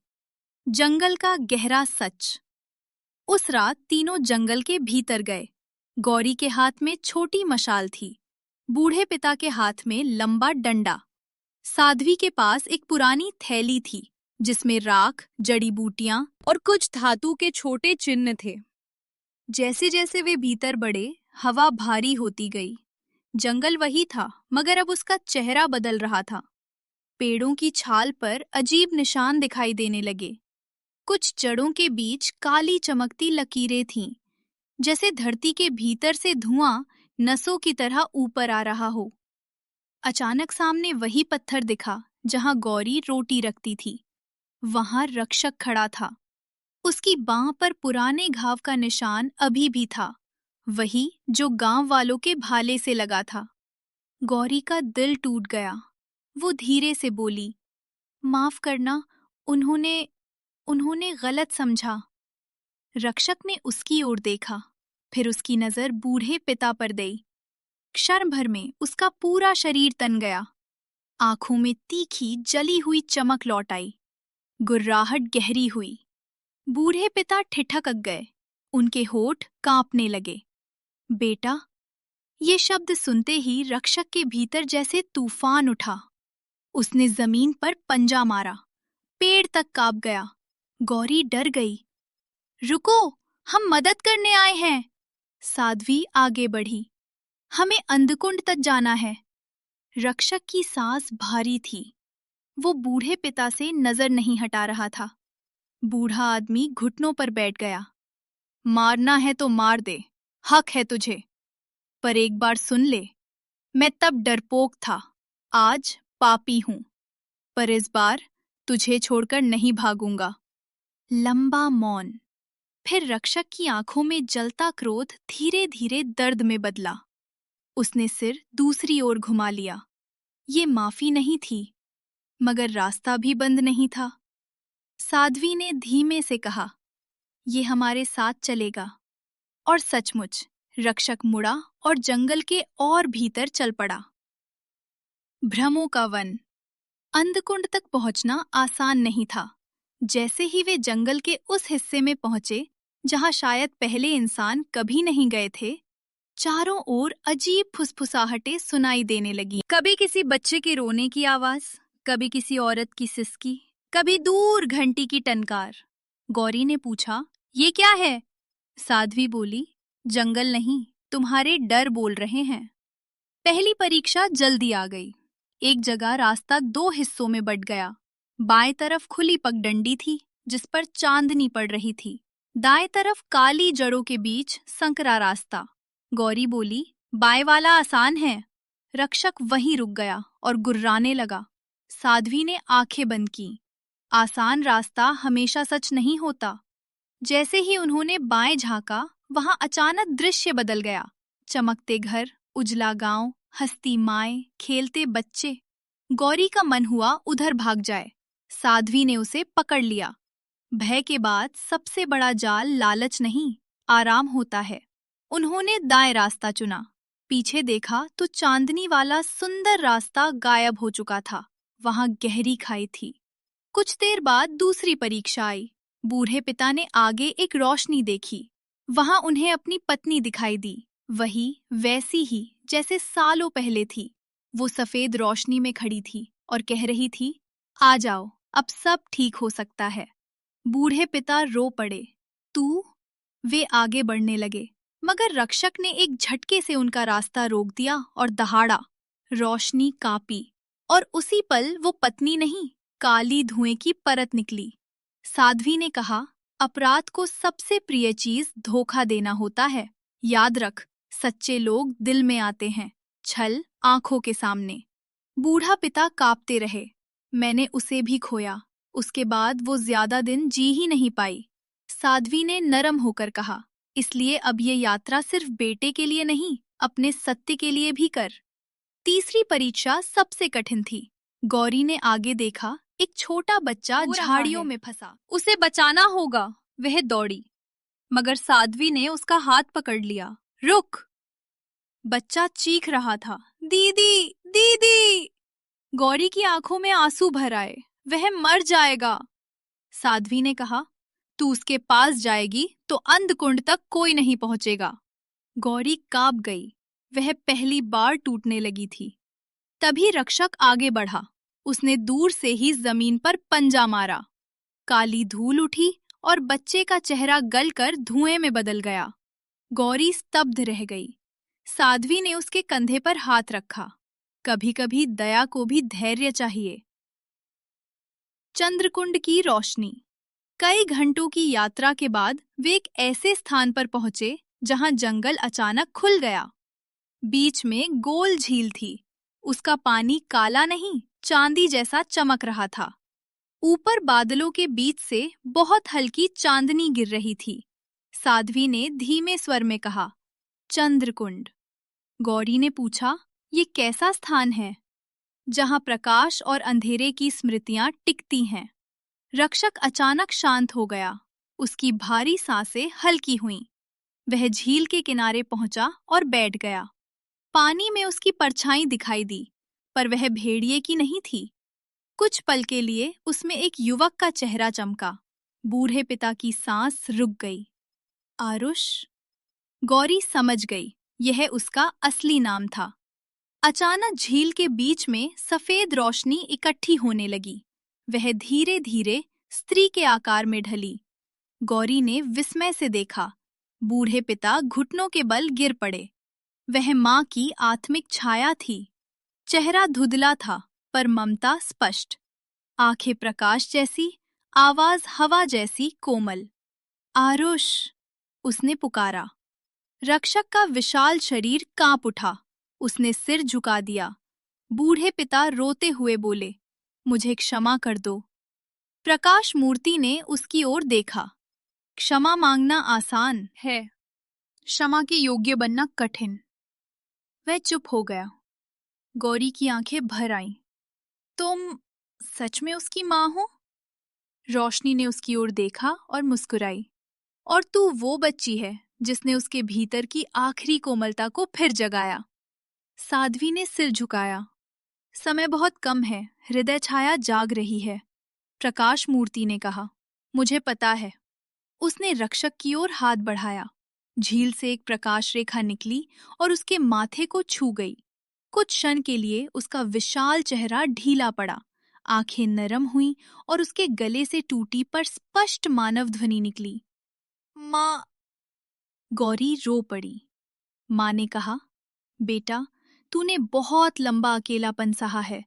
[SPEAKER 1] जंगल का गहरा सच। उस रात तीनों जंगल के भीतर गए। गौरी के हाथ में छोटी मशाल थी। बूढ़े पिता के हाथ में लंबा डंडा। साध्वी के पास एक पुरानी थैली थी, जिसमें राख, जड़ी बूटियां और कुछ धातु के छोटे चिन्ह थे। जैसे जैसे वे भीतर बढ़े, हवा भारी होती गई। जंगल वही था, मगर अब उसका चेहरा बदल रहा था। पेड़ों की छाल पर अजीब निशान दिखाई देने लगे। कुछ जड़ों के बीच काली चमकती लकीरें थीं, जैसे धरती के भीतर से धुआं नसों की तरह ऊपर आ रहा हो। अचानक सामने वही पत्थर दिखा जहां गौरी रोटी रखती थी। वहां रक्षक खड़ा था। उसकी बांह पर पुराने घाव का निशान अभी भी था, वही जो गांव वालों के भाले से लगा था। गौरी का दिल टूट गया। वो धीरे से बोली, माफ करना, उन्होंने उन्होंने गलत समझा। रक्षक ने उसकी ओर देखा, फिर उसकी नजर बूढ़े पिता पर गई। क्षण भर में उसका पूरा शरीर तन गया। आंखों में तीखी जली हुई चमक लौट आई। गुर्राहट गहरी हुई। बूढ़े पिता ठिठक गए। उनके होठ कांपने लगे। बेटा? ये शब्द सुनते ही रक्षक के भीतर जैसे तूफान उठा। उसने जमीन पर पंजा मारा। पेड़ तक कांप गया। गौरी डर गई। रुको, हम मदद करने आए हैं। साध्वी आगे बढ़ी। हमें अंधकुंड तक जाना है। रक्षक की सांस भारी थी। वो बूढ़े पिता से नजर नहीं हटा रहा था। बूढ़ा आदमी घुटनों पर बैठ गया। मारना है तो मार दे, हक है तुझे। पर एक बार सुन ले, मैं तब डरपोक था, आज पापी हूं। पर इस बार तुझे छोड़कर नहीं भागूंगा। लंबा मौन। फिर रक्षक की आंखों में जलता क्रोध धीरे धीरे दर्द में बदला। उसने सिर दूसरी ओर घुमा लिया। ये माफी नहीं थी, मगर रास्ता भी बंद नहीं था। साध्वी ने धीमे से कहा, ये हमारे साथ चलेगा। और सचमुच रक्षक मुड़ा और जंगल के और भीतर चल पड़ा। भ्रमों का वन। अंधकुंड तक पहुंचना आसान नहीं था। जैसे ही वे जंगल के उस हिस्से में पहुंचे जहां शायद पहले इंसान कभी नहीं गए थे, चारों ओर अजीब फुसफुसाहटें सुनाई देने लगी। कभी किसी बच्चे के रोने की आवाज, कभी किसी औरत की सिसकी, कभी दूर घंटी की टनकार। गौरी ने पूछा, ये क्या है? साध्वी बोली, जंगल नहीं, तुम्हारे डर बोल रहे हैं। पहली परीक्षा जल्दी आ गई। एक जगह रास्ता दो हिस्सों में बंट गया। बाएं तरफ खुली पगडंडी थी, जिस पर चांदनी पड़ रही थी। दाएं तरफ काली जड़ों के बीच संकरा रास्ता। गौरी बोली, बाएं वाला आसान है। रक्षक वहीं रुक गया और गुर्राने लगा। साध्वी ने आंखें बंद की। आसान रास्ता हमेशा सच नहीं होता। जैसे ही उन्होंने बाएं झांका, वहां अचानक दृश्य बदल गया। चमकते घर, उजला गांव, हंसती माएं, खेलते बच्चे। गौरी का मन हुआ उधर भाग जाए। साध्वी ने उसे पकड़ लिया। भय के बाद सबसे बड़ा जाल लालच नहीं, आराम होता है। उन्होंने दाएं रास्ता चुना। पीछे देखा तो चांदनी वाला सुंदर रास्ता गायब हो चुका था। वहां गहरी खाई थी। कुछ देर बाद दूसरी परीक्षा आई। बूढ़े पिता ने आगे एक रोशनी देखी। वहां उन्हें अपनी पत्नी दिखाई दी, वही वैसी ही जैसे सालों पहले थी। वो सफेद रोशनी में खड़ी थी और कह रही थी, आ जाओ, अब सब ठीक हो सकता है। बूढ़े पिता रो पड़े। तू? वे आगे बढ़ने लगे, मगर रक्षक ने एक झटके से उनका रास्ता रोक दिया और दहाड़ा। रोशनी कांपी और उसी पल वो पत्नी नहीं, काली धुएं की परत निकली। साध्वी ने कहा, अपराध को सबसे प्रिय चीज धोखा देना होता है। याद रख, सच्चे लोग दिल में आते हैं, छल आंखों के सामने। बूढ़ा पिता कांपते रहे। मैंने उसे भी खोया। उसके बाद वो ज्यादा दिन जी ही नहीं पाई। साध्वी ने नरम होकर कहा, इसलिए अब ये यात्रा सिर्फ बेटे के लिए नहीं, अपने सत्य के लिए भी कर। तीसरी परीक्षा सबसे कठिन थी। गौरी ने आगे देखा, एक छोटा बच्चा झाड़ियों में फंसा। उसे बचाना होगा। वह दौड़ी, मगर साध्वी ने उसका हाथ पकड़ लिया। रुक! बच्चा चीख रहा था, दीदी, दीदी। गौरी की आंखों में आंसू भर आए। वह मर जाएगा। साध्वी ने कहा, तू उसके पास जाएगी तो अंधकुंड तक कोई नहीं पहुंचेगा। गौरी कांप गई। वह पहली बार टूटने लगी थी। तभी रक्षक आगे बढ़ा। उसने दूर से ही जमीन पर पंजा मारा। काली धूल उठी और बच्चे का चेहरा गलकर धुएं में बदल गया। गौरी स्तब्ध रह गई। साध्वी ने उसके कंधे पर हाथ रखा। कभी-कभी दया को भी धैर्य चाहिए। चंद्रकुंड की रोशनी। कई घंटों की यात्रा के बाद वे एक ऐसे स्थान पर पहुंचे जहां जंगल अचानक खुल गया। बीच में गोल झील थी। उसका पानी काला नहीं, चांदी जैसा चमक रहा था। ऊपर बादलों के बीच से बहुत हल्की चांदनी गिर रही थी। साध्वी ने धीमे स्वर में कहा, चंद्रकुंड। गौरी ने पूछा, ये कैसा स्थान है? जहां प्रकाश और अंधेरे की स्मृतियां टिकती हैं। रक्षक अचानक शांत हो गया। उसकी भारी सांसें हल्की हुईं। वह झील के किनारे पहुंचा और बैठ गया। पानी में उसकी परछाई दिखाई दी, पर वह भेड़िए की नहीं थी। कुछ पल के लिए उसमें एक युवक का चेहरा चमका। बूढ़े पिता की सांस रुक गई। आरुष? गौरी समझ गई, यह उसका असली नाम था। अचानक झील के बीच में सफेद रोशनी इकट्ठी होने लगी। वह धीरे धीरे स्त्री के आकार में ढली। गौरी ने विस्मय से देखा। बूढ़े पिता घुटनों के बल गिर पड़े। वह मां की आत्मिक छाया थी। चेहरा धुंधला था, पर ममता स्पष्ट। आंखें प्रकाश जैसी, आवाज हवा जैसी कोमल। आरुष! उसने पुकारा। रक्षक का विशाल शरीर कांप उठा। उसने सिर झुका दिया। बूढ़े पिता रोते हुए बोले, मुझे क्षमा कर दो। प्रकाश मूर्ति ने उसकी ओर देखा। क्षमा मांगना आसान है, क्षमा के योग्य बनना कठिन। वह चुप हो गया। गौरी की आंखें भर आईं। तुम सच में उसकी मां हो? रोशनी ने उसकी ओर देखा और मुस्कुराई। और तू वो बच्ची है जिसने उसके भीतर की आखिरी कोमलता को फिर जगाया। साध्वी ने सिर झुकाया। समय बहुत कम है, हृदय छाया जाग रही है। प्रकाश मूर्ति ने कहा, मुझे पता है। उसने रक्षक की ओर हाथ बढ़ाया। झील से एक प्रकाश रेखा निकली और उसके माथे को छू गई। कुछ क्षण के लिए उसका विशाल चेहरा ढीला पड़ा। आंखें नरम हुईं और उसके गले से टूटी पर स्पष्ट मानव ध्वनि निकली, माँ। गौरी रो पड़ी। माँ ने कहा, बेटा, तूने बहुत लंबा अकेलापन सहा है,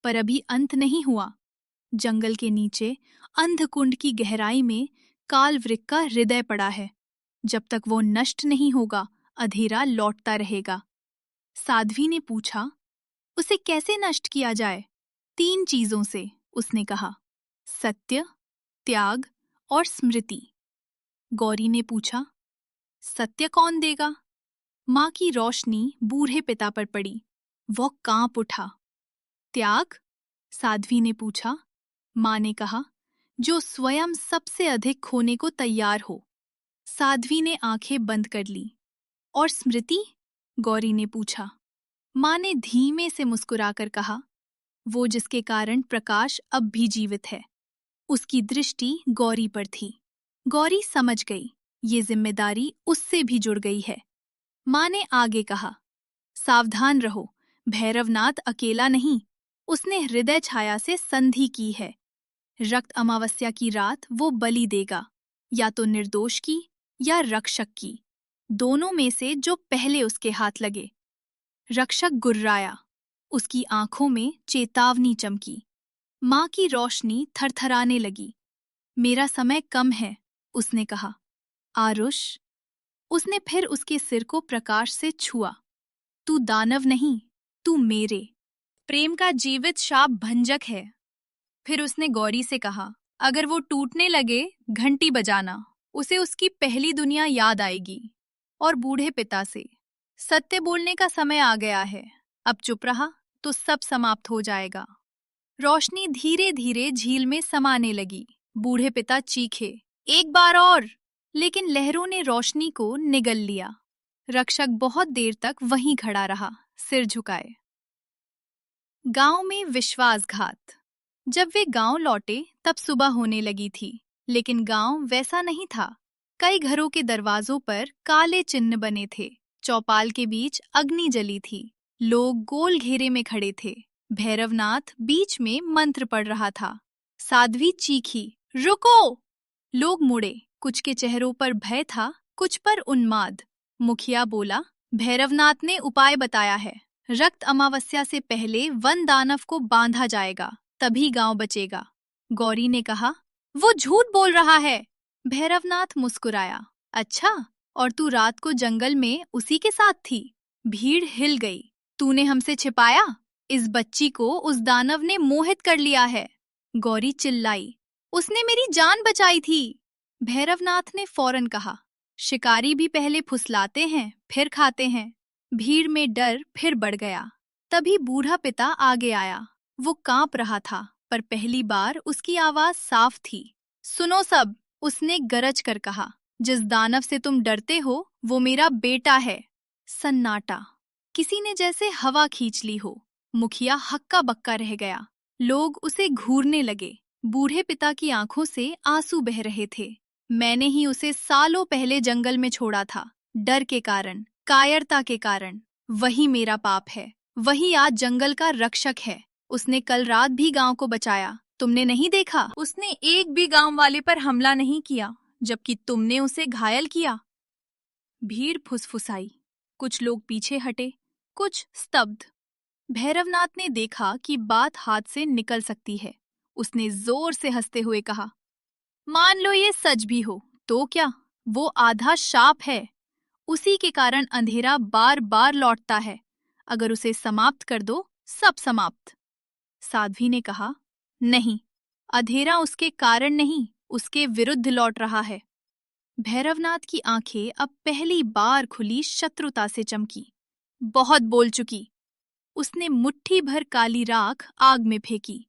[SPEAKER 1] पर अभी अंत नहीं हुआ। जंगल के नीचे अंधकुंड की गहराई में कालवृक्ष का हृदय पड़ा है। जब तक वो नष्ट नहीं होगा, अंधेरा लौटता रहेगा। साध्वी ने पूछा, उसे कैसे नष्ट किया जाए? 3 चीजों से, उसने कहा, सत्य, त्याग और स्मृति। गौरी ने पूछा, सत्य कौन देगा? माँ की रोशनी बूढ़े पिता पर पड़ी। वो कांप उठा। त्याग? साध्वी ने पूछा। माँ ने कहा, जो स्वयं सबसे अधिक खोने को तैयार हो। साध्वी ने आंखें बंद कर ली। और स्मृति? गौरी ने पूछा। माँ ने धीमे से मुस्कुराकर कहा, वो जिसके कारण प्रकाश अब भी जीवित है। उसकी दृष्टि गौरी पर थी। गौरी समझ गई, ये जिम्मेदारी उससे भी जुड़ गई है। माँ ने आगे कहा, सावधान रहो, भैरवनाथ अकेला नहीं, उसने हृदय छाया से संधि की है। रक्त अमावस्या की रात वो बलि देगा, या तो निर्दोष की या रक्षक की, दोनों में से जो पहले उसके हाथ लगे। रक्षक गुर्राया, उसकी आंखों में चेतावनी चमकी। माँ की रोशनी थरथराने लगी। मेरा समय कम है, उसने कहा। आरुष? उसने फिर उसके सिर को प्रकाश से छुआ। तू दानव नहीं, तू मेरे प्रेम का जीवित शाप भंजक है। फिर उसने गौरी से कहा, अगर वो टूटने लगे, घंटी बजाना, उसे उसकी पहली दुनिया याद आएगी। और बूढ़े पिता से, सत्य बोलने का समय आ गया है, अब चुप रहा तो सब समाप्त हो जाएगा। रोशनी धीरे धीरे झील में समाने लगी। बूढ़े पिता चीखे, एक बार और, लेकिन लहरों ने रोशनी को निगल लिया। रक्षक बहुत देर तक वहीं खड़ा रहा, सिर झुकाए। गांव में विश्वासघात। जब वे गांव लौटे तब सुबह होने लगी थी, लेकिन गांव वैसा नहीं था। कई घरों के दरवाजों पर काले चिन्ह बने थे। चौपाल के बीच अग्नि जली थी। लोग गोल घेरे में खड़े थे। भैरवनाथ बीच में मंत्र पढ़ रहा था। साध्वी चीखी, रुको! लोग मुड़े। कुछ के चेहरों पर भय था, कुछ पर उन्माद। मुखिया बोला, भैरवनाथ ने उपाय बताया है। रक्त अमावस्या से पहले वन दानव को बांधा जाएगा, तभी गांव बचेगा। गौरी ने कहा, वो झूठ बोल रहा है। भैरवनाथ मुस्कुराया, अच्छा, और तू रात को जंगल में उसी के साथ थी? भीड़ हिल गई। तूने हमसे छिपाया? इस बच्ची को उस दानव ने मोहित कर लिया है। गौरी चिल्लाई, उसने मेरी जान बचाई थी। भैरवनाथ ने फौरन कहा, शिकारी भी पहले फुसलाते हैं, फिर खाते हैं। भीड़ में डर फिर बढ़ गया। तभी बूढ़ा पिता आगे आया। वो कांप रहा था, पर पहली बार उसकी आवाज साफ थी। सुनो सब, उसने गरज कर कहा, जिस दानव से तुम डरते हो वो मेरा बेटा है। सन्नाटा। किसी ने जैसे हवा खींच ली हो। मुखिया हक्का बक्का रह गया। लोग उसे घूरने लगे। बूढ़े पिता की आंखों से आंसू बह रहे थे। मैंने ही उसे सालों पहले जंगल में छोड़ा था, डर के कारण, कायरता के कारण। वही मेरा पाप है। वही आज जंगल का रक्षक है। उसने कल रात भी गांव को बचाया, तुमने नहीं देखा? उसने एक भी गांव वाले पर हमला नहीं किया, जबकि तुमने उसे घायल किया। भीड़ फुसफुसाई। कुछ लोग पीछे हटे, कुछ स्तब्ध। भैरवनाथ ने देखा कि बात हाथ से निकल सकती है। उसने जोर से हंसते हुए कहा, मान लो ये सच भी हो, तो क्या? वो आधा शाप है। उसी के कारण अंधेरा बार बार लौटता है। अगर उसे समाप्त कर दो, सब समाप्त। साध्वी ने कहा, नहीं, अंधेरा उसके कारण नहीं, उसके विरुद्ध लौट रहा है। भैरवनाथ की आंखें अब पहली बार खुली शत्रुता से चमकी। बहुत बोल चुकी। उसने मुट्ठी भर काली राख आग में फेंकी।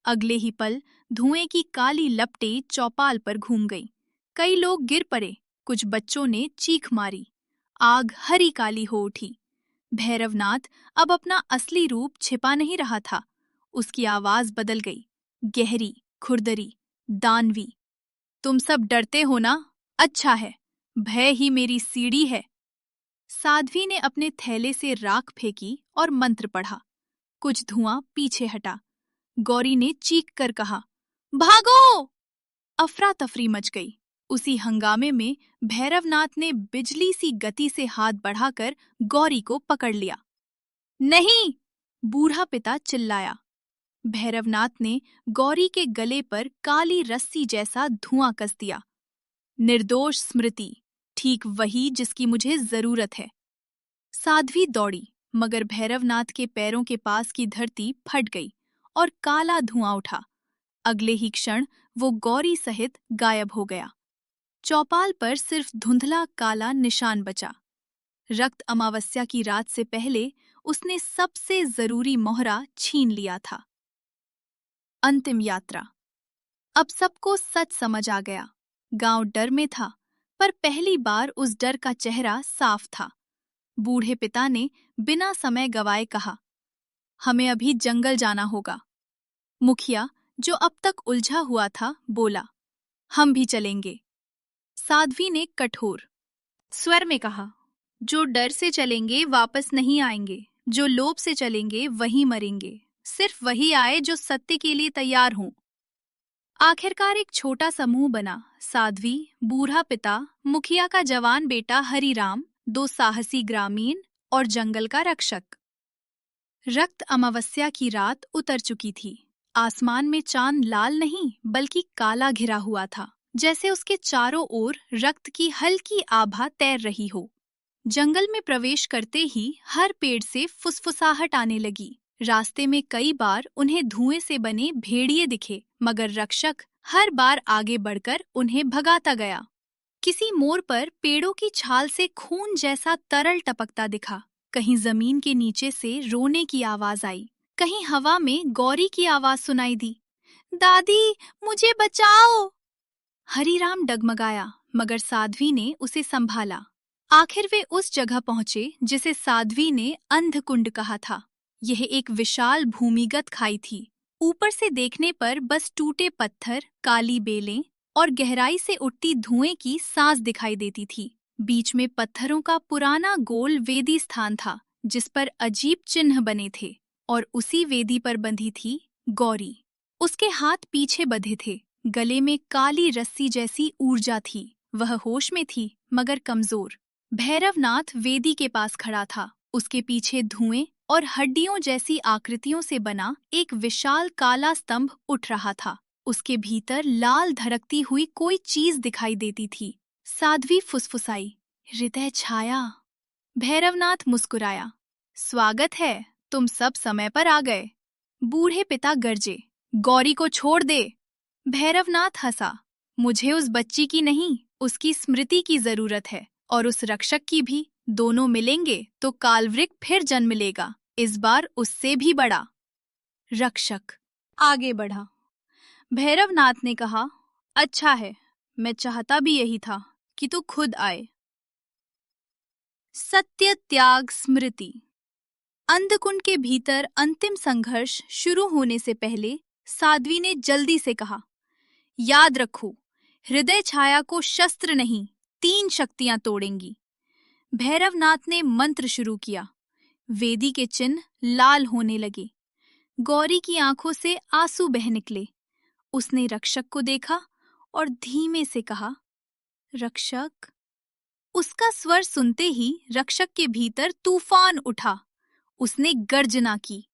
[SPEAKER 1] अगले ही पल धुएं की काली लपटें चौपाल पर घूम गई। कई लोग गिर पड़े, कुछ बच्चों ने चीख मारी। आग हरी काली हो उठी। भैरवनाथ अब अपना असली रूप छिपा नहीं रहा था। उसकी आवाज बदल गई, गहरी, खुरदरी, दानवी। तुम सब डरते हो ना? अच्छा है, भय ही मेरी सीढ़ी है। साध्वी ने अपने थैले से राख फेंकी और मंत्र पढ़ा। कुछ धुआं पीछे हटा। गौरी ने चीख कर कहा, भागो! अफरा तफरी मच गई। उसी हंगामे में भैरवनाथ ने बिजली सी गति से हाथ बढ़ाकर गौरी को पकड़ लिया। नहीं! बूढ़ा पिता चिल्लाया। भैरवनाथ ने गौरी के गले पर काली रस्सी जैसा धुआं कस दिया। निर्दोष स्मृति, ठीक वही जिसकी मुझे जरूरत है। साध्वी दौड़ी, मगर भैरवनाथ के पैरों के पास की धरती फट गई और काला धुआं उठा। अगले ही क्षण वो गौरी सहित गायब हो गया। चौपाल पर सिर्फ धुंधला काला निशान बचा। रक्त अमावस्या की रात से पहले उसने सबसे जरूरी मोहरा छीन लिया था। अंतिम यात्रा। अब सबको सच समझ आ गया। गांव डर में था, पर पहली बार उस डर का चेहरा साफ था। बूढ़े पिता ने बिना समय गवाए कहा, हमें अभी जंगल जाना होगा। मुखिया, जो अब तक उलझा हुआ था, बोला, हम भी चलेंगे। साध्वी ने कठोर स्वर में कहा, जो डर से चलेंगे वापस नहीं आएंगे, जो लोभ से चलेंगे वही मरेंगे। सिर्फ वही आए जो सत्य के लिए तैयार हों। आखिरकार एक छोटा समूह बना। साध्वी, बूढ़ा पिता, मुखिया का जवान बेटा हरिराम, 2 साहसी ग्रामीण और जंगल का रक्षक। रक्त अमावस्या की रात उतर चुकी थी। आसमान में चांद लाल नहीं बल्कि काला घिरा हुआ था, जैसे उसके चारों ओर रक्त की हल्की आभा तैर रही हो। जंगल में प्रवेश करते ही हर पेड़ से फुसफुसाहट आने लगी। रास्ते में कई बार उन्हें धुएं से बने भेड़िए दिखे, मगर रक्षक हर बार आगे बढ़कर उन्हें भगाता गया। किसी मोड़ पर पेड़ों की छाल से खून जैसा तरल टपकता दिखा। कहीं जमीन के नीचे से रोने की आवाज आई, कहीं हवा में गौरी की आवाज सुनाई दी, दादी मुझे बचाओ। हरिराम डगमगाया, मगर साध्वी ने उसे संभाला। आखिर वे उस जगह पहुंचे जिसे साध्वी ने अंधकुंड कहा था। यह एक विशाल भूमिगत खाई थी। ऊपर से देखने पर बस टूटे पत्थर, काली बेलें और गहराई से उठती धुएं की सांस दिखाई देती थी। बीच में पत्थरों का पुराना गोल वेदी स्थान था, जिस पर अजीब चिन्ह बने थे, और उसी वेदी पर बंधी थी गौरी। उसके हाथ पीछे बंधे थे। गले में काली रस्सी जैसी ऊर्जा थी। वह होश में थी, मगर कमजोर। भैरवनाथ वेदी के पास खड़ा था। उसके पीछे धुएं और हड्डियों जैसी आकृतियों से बना एक विशाल काला स्तंभ उठ रहा था। उसके भीतर लाल धड़कती हुई कोई चीज दिखाई देती थी। साध्वी फुसफुसाई, हृदय छाया। भैरवनाथ मुस्कुराया, स्वागत है, तुम सब समय पर आ गए। बूढ़े पिता गरजे, गौरी को छोड़ दे। भैरवनाथ हंसा, मुझे उस बच्ची की नहीं, उसकी स्मृति की जरूरत है, और उस रक्षक की भी। दोनों मिलेंगे तो कालवृक्ष फिर जन्म लेगा, इस बार उससे भी बड़ा। रक्षक आगे बढ़ा। भैरवनाथ ने कहा, अच्छा है, मैं चाहता भी यही था कि तू खुद आए। सत्य, त्याग, स्मृति। अंधकुंड के भीतर अंतिम संघर्ष शुरू होने से पहले साध्वी ने जल्दी से कहा, याद रखो, हृदय छाया को शस्त्र नहीं, 3 शक्तियां तोड़ेंगी। भैरवनाथ ने मंत्र शुरू किया। वेदी के चिन्ह लाल होने लगे। गौरी की आंखों से आंसू बह निकले। उसने रक्षक को देखा और धीमे से कहा, रक्षक। उसका स्वर सुनते ही रक्षक के भीतर तूफान उठा। उसने गर्जना की।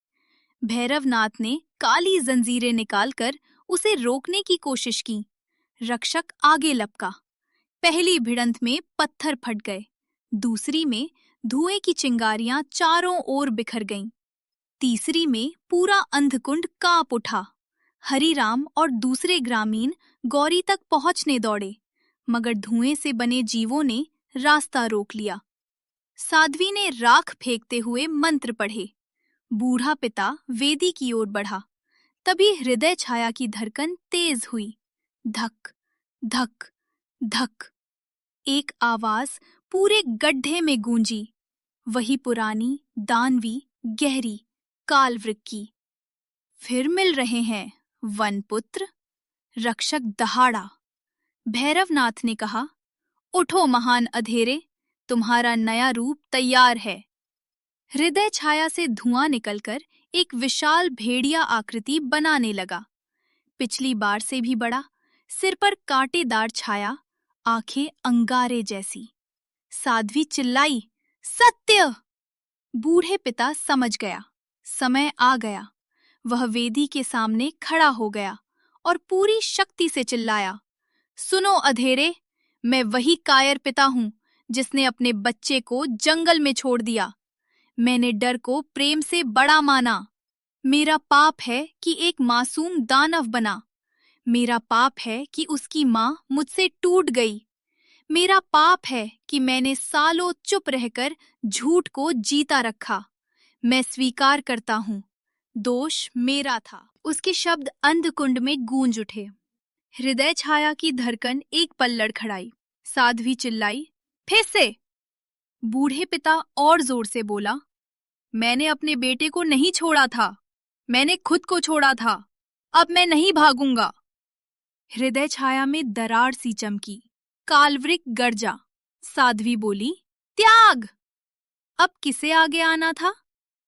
[SPEAKER 1] भैरवनाथ ने काली जंजीरें निकालकर उसे रोकने की कोशिश की। रक्षक आगे लपका। पहली भिड़ंत में पत्थर फट गए, दूसरी में धुएं की चिंगारियां चारों ओर बिखर गईं, तीसरी में पूरा अंधकुंड कांप उठा। हरिराम और दूसरे ग्रामीण गौरी तक पहुंचने दौड़े, मगर धुएं से बने जीवों ने रास्ता रोक लिया। साध्वी ने राख फेंकते हुए मंत्र पढ़े। बूढ़ा पिता वेदी की ओर बढ़ा। तभी हृदय छाया की धड़कन तेज हुई। धक धक धक। एक आवाज पूरे गड्ढे में गूंजी, वही पुरानी, दानवी, गहरी, कालवृक्ष की। फिर मिल रहे हैं वनपुत्र। रक्षक दहाड़ा। भैरवनाथ ने कहा, उठो महान अधेरे, तुम्हारा नया रूप तैयार है। हृदय छाया से धुआं निकलकर एक विशाल भेड़िया आकृति बनाने लगा। पिछली बार से भी बड़ा, सिर पर कांटेदार छाया, आंखें अंगारे जैसी। साध्वी चिल्लाई, सत्य! बूढ़े पिता समझ गया, समय आ गया। वह वेदी के सामने खड़ा हो गया और पूरी शक्ति से चिल्लाया, सुनो अधेरे, मैं वही कायर पिता हूं जिसने अपने बच्चे को जंगल में छोड़ दिया। मैंने डर को प्रेम से बड़ा माना। मेरा पाप है कि एक मासूम दानव बना। मेरा पाप है कि उसकी माँ मुझसे टूट गई। मेरा पाप है कि मैंने सालों चुप रहकर झूठ को जीता रखा। मैं स्वीकार करता हूँ, दोष मेरा था। उसके शब्द अंधकुंड में गूंज उठे। हृदय छाया की धड़कन एक पल लड़खड़ाई। साध्वी चिल्लाई, फिर से। बूढ़े पिता और जोर से बोला, मैंने अपने बेटे को नहीं छोड़ा था, मैंने खुद को छोड़ा था। अब मैं नहीं भागूंगा। हृदय छाया में दरार सी चमकी। काल्वरिक गर्जा। साध्वी बोली, त्याग। अब किसे आगे आना था?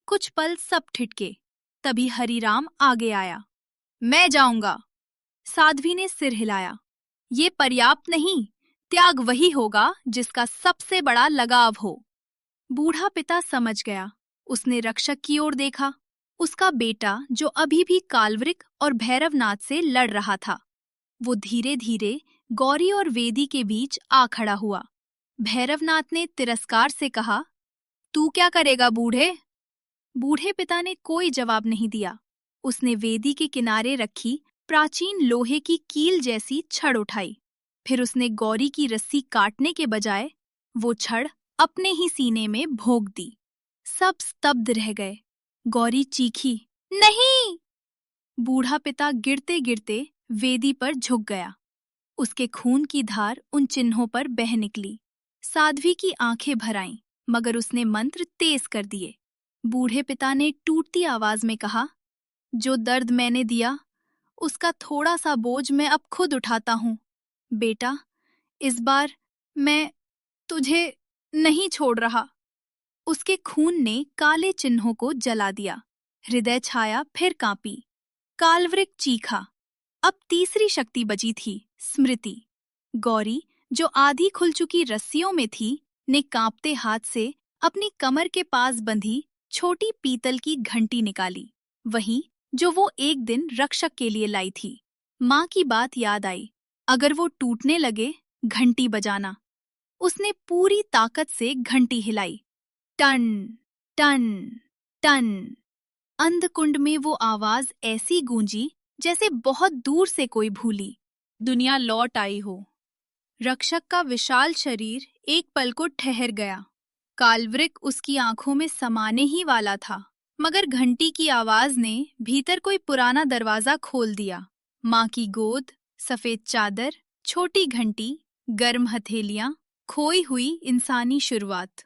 [SPEAKER 1] कुछ पल सब ठिठके। तभी हरिराम आगे आया। मैं जाऊंगा। साध्वी ने सिर हिलाया। ये पर्याप्त नहीं। त्याग वही होगा जिसका सबसे बड़ा लगाव हो। बूढ़ा पिता समझ गया। उसने रक्षक की ओर देखा। उसका बेटा जो अभी भी काल्वरिक और भैरवनाथ से लड़ रहा था। वो धीरे धीरे गौरी और वेदी के बीच आ खड़ा हुआ। भैरवनाथ ने तिरस्कार से कहा, तू क्या करेगा बूढ़े? बूढ़े पिता ने कोई जवाब नहीं दिया। उसने वेदी के किनारे रखी प्राचीन लोहे की कील जैसी छड़ उठाई। फिर उसने गौरी की रस्सी काटने के बजाय वो छड़ अपने ही सीने में भोंक दी। सब स्तब्ध रह गए। गौरी चीखी, नहीं! बूढ़ा पिता गिरते गिरते वेदी पर झुक गया। उसके खून की धार उन चिन्हों पर बह निकली। साध्वी की आंखें भर आईं, मगर उसने मंत्र तेज कर दिए। बूढ़े पिता ने टूटती आवाज में कहा, जो दर्द मैंने दिया उसका थोड़ा सा बोझ मैं अब खुद उठाता हूँ। बेटा, इस बार मैं तुझे नहीं छोड़ रहा। उसके खून ने काले चिन्हों को जला दिया। हृदय छाया फिर कांपी। काल्वरिक चीखा। अब तीसरी शक्ति बची थी, स्मृति। गौरी, जो आधी खुल चुकी रस्सियों में थी, ने कांपते हाथ से अपनी कमर के पास बंधी छोटी पीतल की घंटी निकाली, वही जो वो एक दिन रक्षक के लिए लाई थी। माँ की बात याद आई, अगर वो टूटने लगे, घंटी बजाना। उसने पूरी ताकत से घंटी हिलाई। Ton ton ton. अंधकुंड में वो आवाज ऐसी गूंजी जैसे बहुत दूर से कोई भूली दुनिया लौट आई हो। रक्षक का विशाल शरीर एक पल को ठहर गया। काल्वरिक उसकी आंखों में समाने ही वाला था, मगर घंटी की आवाज ने भीतर कोई पुराना दरवाजा खोल दिया। माँ की गोद, सफेद चादर, छोटी घंटी, गर्म हथेलियां, खोई हुई इंसानी शुरुआत।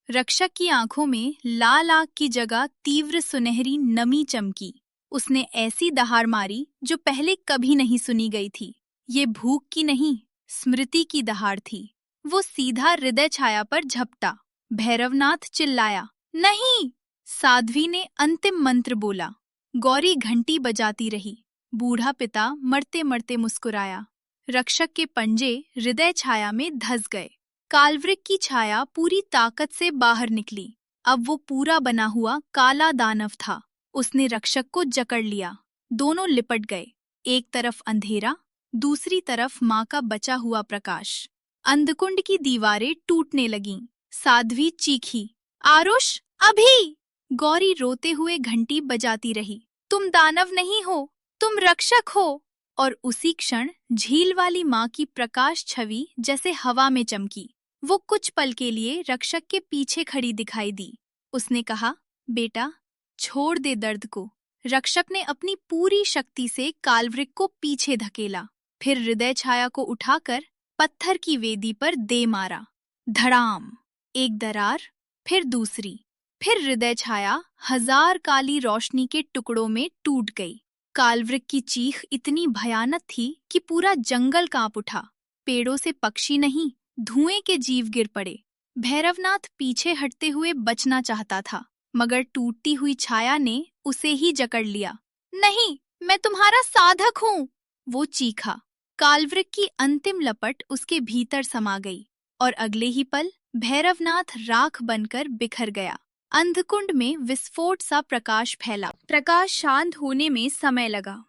[SPEAKER 1] रक्षक की आंखों में लाल आग की जगह तीव्र सुनहरी नमी चमकी। उसने ऐसी दहाड़ मारी जो पहले कभी नहीं सुनी गई थी। ये भूख की नहीं, स्मृति की दहाड़ थी। वो सीधा हृदय छाया पर झपटा। भैरवनाथ चिल्लाया, नहीं! साध्वी ने अंतिम मंत्र बोला। गौरी घंटी बजाती रही। बूढ़ा पिता मरते मरते मुस्कुराया। रक्षक के पंजे हृदय छाया में धंस गए। काल्वरिक की छाया पूरी ताकत से बाहर निकली। अब वो पूरा बना हुआ काला दानव था। उसने रक्षक को जकड़ लिया। दोनों लिपट गए। एक तरफ अंधेरा, दूसरी तरफ माँ का बचा हुआ प्रकाश। अंधकुंड की दीवारें टूटने लगीं। साध्वी चीखी, आरुष, अभी! गौरी रोते हुए घंटी बजाती रही। तुम दानव नहीं हो, तुम रक्षक हो। और उसी क्षण झील वाली माँ की प्रकाश छवि जैसे हवा में चमकी। वो कुछ पल के लिए रक्षक के पीछे खड़ी दिखाई दी। उसने कहा, बेटा, छोड़ दे दर्द को। रक्षक ने अपनी पूरी शक्ति से काल्वरिक को पीछे धकेला, फिर हृदय छाया को उठाकर पत्थर की वेदी पर दे मारा। धड़ाम! एक दरार, फिर दूसरी, फिर हृदय छाया हजार काली रोशनी के टुकड़ों में टूट गई। काल्वरिक की चीख इतनी भयानक थी कि पूरा जंगल कांप उठा। पेड़ों से पक्षी नहीं, धुएं के जीव गिर पड़े। भैरवनाथ पीछे हटते हुए बचना चाहता था, मगर टूटती हुई छाया ने उसे ही जकड़ लिया। नहीं, मैं तुम्हारा साधक हूँ, वो चीखा। काल्वरिक की अंतिम लपट उसके भीतर समा गई, और अगले ही पल भैरवनाथ राख बनकर बिखर गया। अंधकुंड में विस्फोट सा प्रकाश फैला। प्रकाश शांत होने में समय लगा।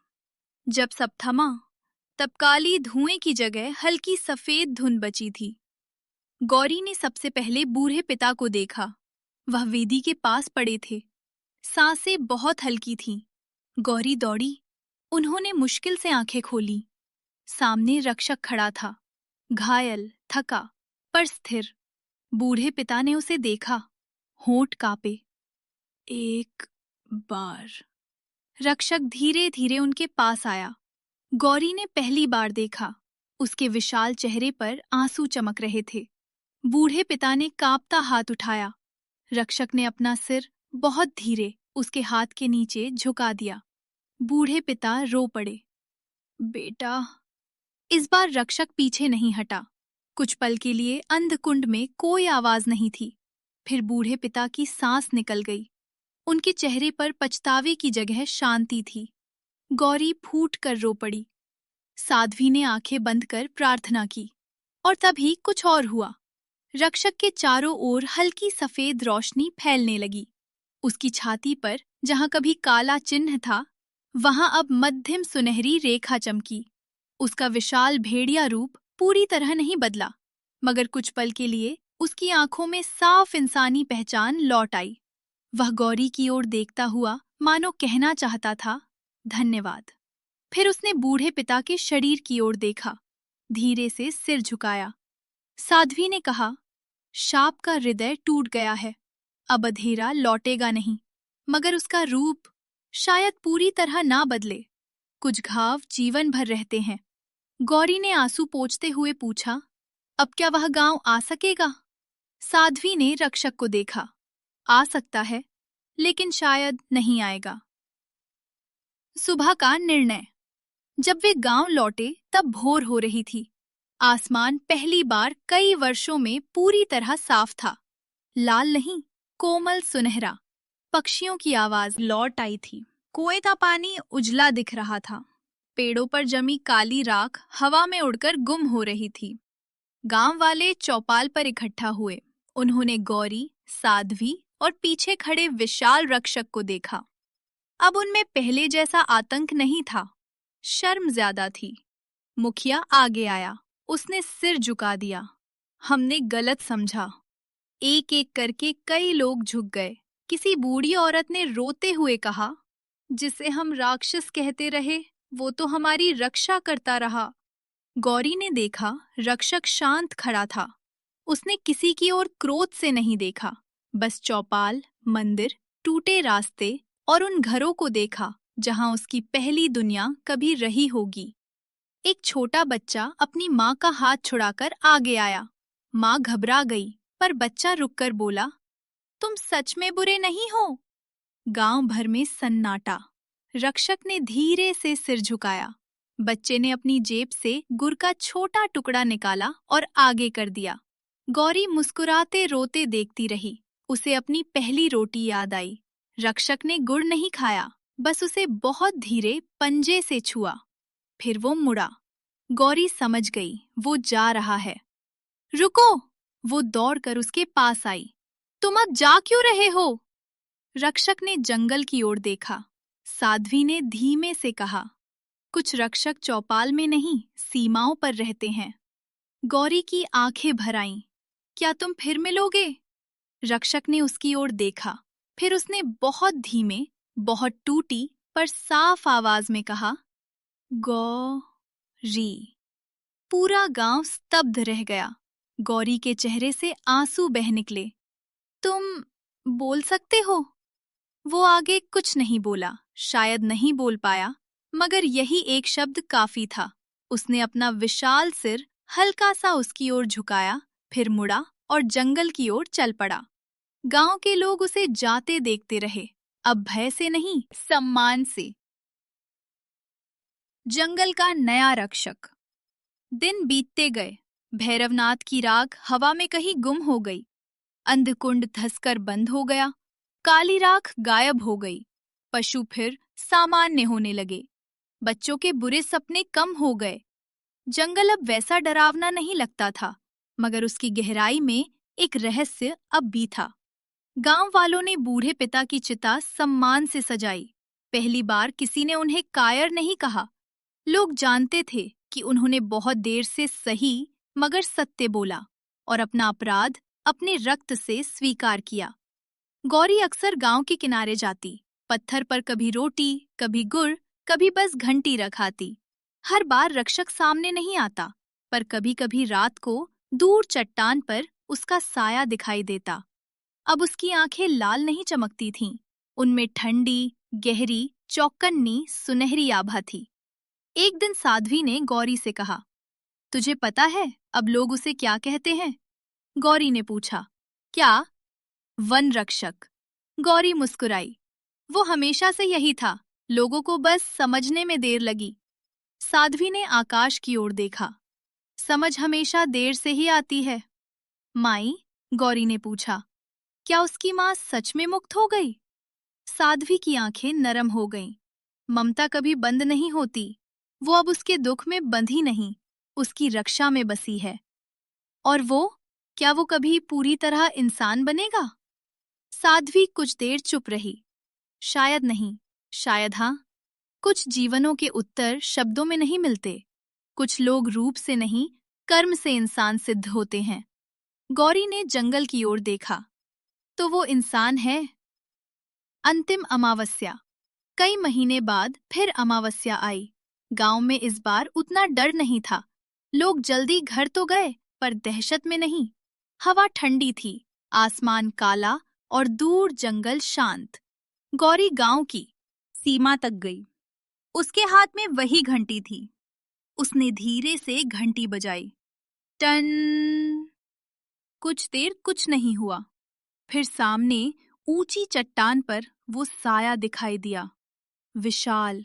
[SPEAKER 1] जब सब थमा, तब काली धुएं की जगह हल्की सफेद धुंध बची थी। गौरी ने सबसे पहले बूढ़े पिता को देखा। वह वेदी के पास पड़े थे। सांसें बहुत हल्की थीं। गौरी दौड़ी। उन्होंने मुश्किल से आंखें खोली। सामने रक्षक खड़ा था, घायल, थका, पर स्थिर। बूढ़े पिता ने उसे देखा। होंठ कांपे। एक बार। रक्षक धीरे धीरे उनके पास आया। गौरी ने पहली बार देखा। उसके विशाल चेहरे पर आंसू चमक रहे थे। बूढ़े पिता ने कांपता हाथ उठाया। रक्षक ने अपना सिर बहुत धीरे उसके हाथ के नीचे झुका दिया। बूढ़े पिता रो पड़े। बेटा। इस बार रक्षक पीछे नहीं हटा। कुछ पल के लिए अंधकुंड में कोई आवाज नहीं थी। फिर बूढ़े पिता की सांस निकल गई। उनके चेहरे पर पछतावे की जगह शांति थी। गौरी फूट कर रो पड़ी। साध्वी ने आंखें बंद कर प्रार्थना की। और तभी कुछ और हुआ। रक्षक के चारों ओर हल्की सफेद रोशनी फैलने लगी। उसकी छाती पर जहां कभी काला चिन्ह था, वहां अब मध्यम सुनहरी रेखा चमकी। उसका विशाल भेड़िया रूप पूरी तरह नहीं बदला, मगर कुछ पल के लिए उसकी आंखों में साफ इंसानी पहचान लौट आई। वह गौरी की ओर देखता हुआ मानो कहना चाहता था, धन्यवाद। फिर उसने बूढ़े पिता के शरीर की ओर देखा, धीरे से सिर झुकाया। साध्वी ने कहा, शाप का हृदय टूट गया है, अब अंधेरा लौटेगा नहीं, मगर उसका रूप शायद पूरी तरह ना बदले। कुछ घाव जीवन भर रहते हैं। गौरी ने आंसू पोंछते हुए पूछा, अब क्या वह गांव आ सकेगा? साध्वी ने रक्षक को देखा। आ सकता है, लेकिन शायद नहीं आएगा। सुबह का निर्णय। जब वे गांव लौटे तब भोर हो रही थी। आसमान पहली बार कई वर्षों में पूरी तरह साफ था। लाल नहीं, कोमल सुनहरा। पक्षियों की आवाज लौट आई थी। कुएं का पानी उजला दिख रहा था। पेड़ों पर जमी काली राख हवा में उड़कर गुम हो रही थी। गांव वाले चौपाल पर इकट्ठा हुए। उन्होंने गौरी, साध्वी और पीछे खड़े विशाल रक्षक को देखा। अब उनमें पहले जैसा आतंक नहीं था, शर्म ज्यादा थी। मुखिया आगे आया। उसने सिर झुका दिया। हमने गलत समझा। एक एक करके कई लोग झुक गए। किसी बूढ़ी औरत ने रोते हुए कहा, जिसे हम राक्षस कहते रहे, वो तो हमारी रक्षा करता रहा। गौरी ने देखा, रक्षक शांत खड़ा था। उसने किसी की ओर क्रोध से नहीं देखा, बस चौपाल, मंदिर, टूटे रास्ते और उन घरों को देखा जहां उसकी पहली दुनिया कभी रही होगी। एक छोटा बच्चा अपनी माँ का हाथ छुड़ाकर आगे आया। माँ घबरा गई, पर बच्चा रुककर बोला, तुम सच में बुरे नहीं हो? गांव भर में सन्नाटा। रक्षक ने धीरे से सिर झुकाया। बच्चे ने अपनी जेब से गुड़ का छोटा टुकड़ा निकाला और आगे कर दिया। गौरी मुस्कुराते रोते देखती रही। उसे अपनी पहली रोटी याद आई। रक्षक ने गुड़ नहीं खाया, बस उसे बहुत धीरे पंजे से छुआ। फिर वो मुड़ा। गौरी समझ गई, वो जा रहा है। रुको! वो दौड़कर उसके पास आई। तुम अब जा क्यों रहे हो? रक्षक ने जंगल की ओर देखा। साध्वी ने धीमे से कहा, कुछ रक्षक चौपाल में नहीं, सीमाओं पर रहते हैं। गौरी की आंखें भर आईं। क्या तुम फिर मिलोगे? रक्षक ने उसकी ओर देखा। फिर उसने बहुत धीमे, बहुत टूटी पर साफ आवाज में कहा, गौरी। पूरा गांव स्तब्ध रह गया। गौरी के चेहरे से आंसू बह निकले। तुम बोल सकते हो? वो आगे कुछ नहीं बोला, शायद नहीं बोल पाया, मगर यही एक शब्द काफी था। उसने अपना विशाल सिर हल्का सा उसकी ओर झुकाया, फिर मुड़ा और जंगल की ओर चल पड़ा। गांव के लोग उसे जाते देखते रहे, अब भय से नहीं, सम्मान से। जंगल का नया रक्षक। दिन बीतते गए। भैरवनाथ की राख हवा में कहीं गुम हो गई। अंधकुंड धंसकर बंद हो गया। काली राख गायब हो गई। पशु फिर सामान्य होने लगे। बच्चों के बुरे सपने कम हो गए। जंगल अब वैसा डरावना नहीं लगता था, मगर उसकी गहराई में एक रहस्य अब भी था। गांव वालों ने बूढ़े पिता की चिता सम्मान से सजाई। पहली बार किसी ने उन्हें कायर नहीं कहा। लोग जानते थे कि उन्होंने बहुत देर से सही मगर सत्य बोला और अपना अपराध अपने रक्त से स्वीकार किया। गौरी अक्सर गांव के किनारे जाती, पत्थर पर कभी रोटी, कभी गुड़, कभी बस घंटी रखाती। हर बार रक्षक सामने नहीं आता, पर कभी कभी रात को दूर चट्टान पर उसका साया दिखाई देता। अब उसकी आंखें लाल नहीं चमकती थीं, उनमें ठंडी, गहरी, चौकन्नी, सुनहरी आभा थी। एक दिन साध्वी ने गौरी से कहा, तुझे पता है अब लोग उसे क्या कहते हैं? गौरी ने पूछा, क्या? वन रक्षक। गौरी मुस्कुराई। वो हमेशा से यही था, लोगों को बस समझने में देर लगी। साध्वी ने आकाश की ओर देखा। समझ हमेशा देर से ही आती है। माई, गौरी ने पूछा, क्या उसकी माँ सच में मुक्त हो गई? साध्वी की आंखें नरम हो गईं। ममता कभी बंद नहीं होती। वो अब उसके दुख में बंधी नहीं, उसकी रक्षा में बसी है। और वो, क्या वो कभी पूरी तरह इंसान बनेगा? साध्वी कुछ देर चुप रही। शायद नहीं, शायद हाँ। कुछ जीवनों के उत्तर शब्दों में नहीं मिलते। कुछ लोग रूप से नहीं, कर्म से इंसान सिद्ध होते हैं। गौरी ने जंगल की ओर देखा। तो वो इंसान है। अंतिम अमावस्या। कई महीने बाद फिर अमावस्या आई। गांव में इस बार उतना डर नहीं था। लोग जल्दी घर तो गए, पर दहशत में नहीं। हवा ठंडी थी, आसमान काला और दूर जंगल शांत। गौरी गांव की सीमा तक गई। उसके हाथ में वही घंटी थी। उसने धीरे से घंटी बजाई। टन। कुछ देर कुछ नहीं हुआ। फिर सामने ऊंची चट्टान पर वो साया दिखाई दिया, विशाल,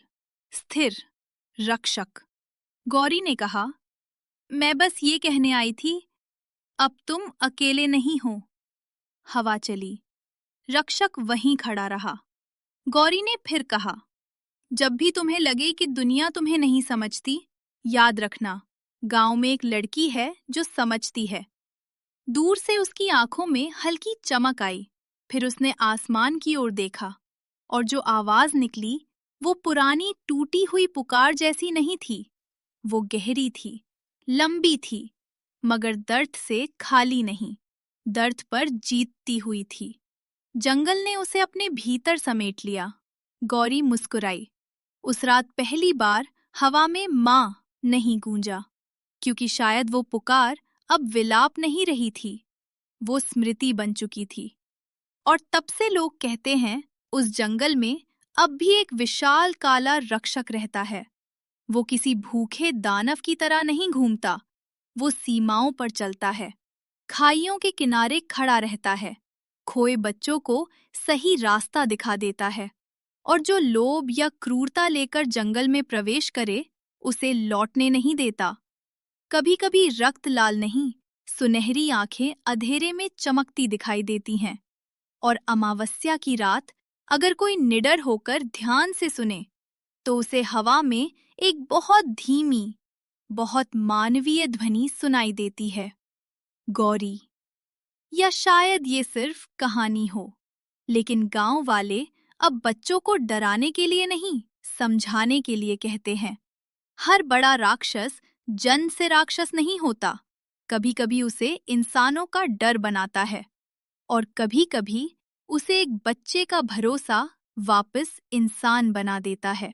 [SPEAKER 1] स्थिर, रक्षक। गौरी ने कहा, मैं बस ये कहने आई थी, अब तुम अकेले नहीं हो। हवा चली। रक्षक वहीं खड़ा रहा। गौरी ने फिर कहा, जब भी तुम्हें लगे कि दुनिया तुम्हें नहीं समझती, याद रखना, गांव में एक लड़की है जो समझती है। दूर से उसकी आंखों में हल्की चमक आई। फिर उसने आसमान की ओर देखा, और जो आवाज निकली वो पुरानी टूटी हुई पुकार जैसी नहीं थी। वो गहरी थी, लंबी थी, मगर दर्द से खाली नहीं, दर्द पर जीतती हुई थी। जंगल ने उसे अपने भीतर समेट लिया। गौरी मुस्कुराई। उस रात पहली बार हवा में माँ नहीं गूंजा, क्योंकि शायद वो पुकार अब विलाप नहीं रही थी, वो स्मृति बन चुकी थी। और तब से लोग कहते हैं, उस जंगल में अब भी एक विशाल काला रक्षक रहता है। वो किसी भूखे दानव की तरह नहीं घूमता, वो सीमाओं पर चलता है, खाइयों के किनारे खड़ा रहता है, खोए बच्चों को सही रास्ता दिखा देता है, और जो लोभ या क्रूरता लेकर जंगल में प्रवेश करे, उसे लौटने नहीं देता। कभी कभी रक्त लाल नहीं, सुनहरी आंखें अंधेरे में चमकती दिखाई देती हैं। और अमावस्या की रात अगर कोई निडर होकर ध्यान से सुने, तो उसे हवा में एक बहुत धीमी, बहुत मानवीय ध्वनि सुनाई देती है, गौरी। या शायद ये सिर्फ कहानी हो, लेकिन गांव वाले अब बच्चों को डराने के लिए नहीं, समझाने के लिए कहते हैं। हर बड़ा राक्षस जन्म से राक्षस नहीं होता। कभी कभी उसे इंसानों का डर बनाता है, और कभी कभी उसे एक बच्चे का भरोसा वापस इंसान बना देता है।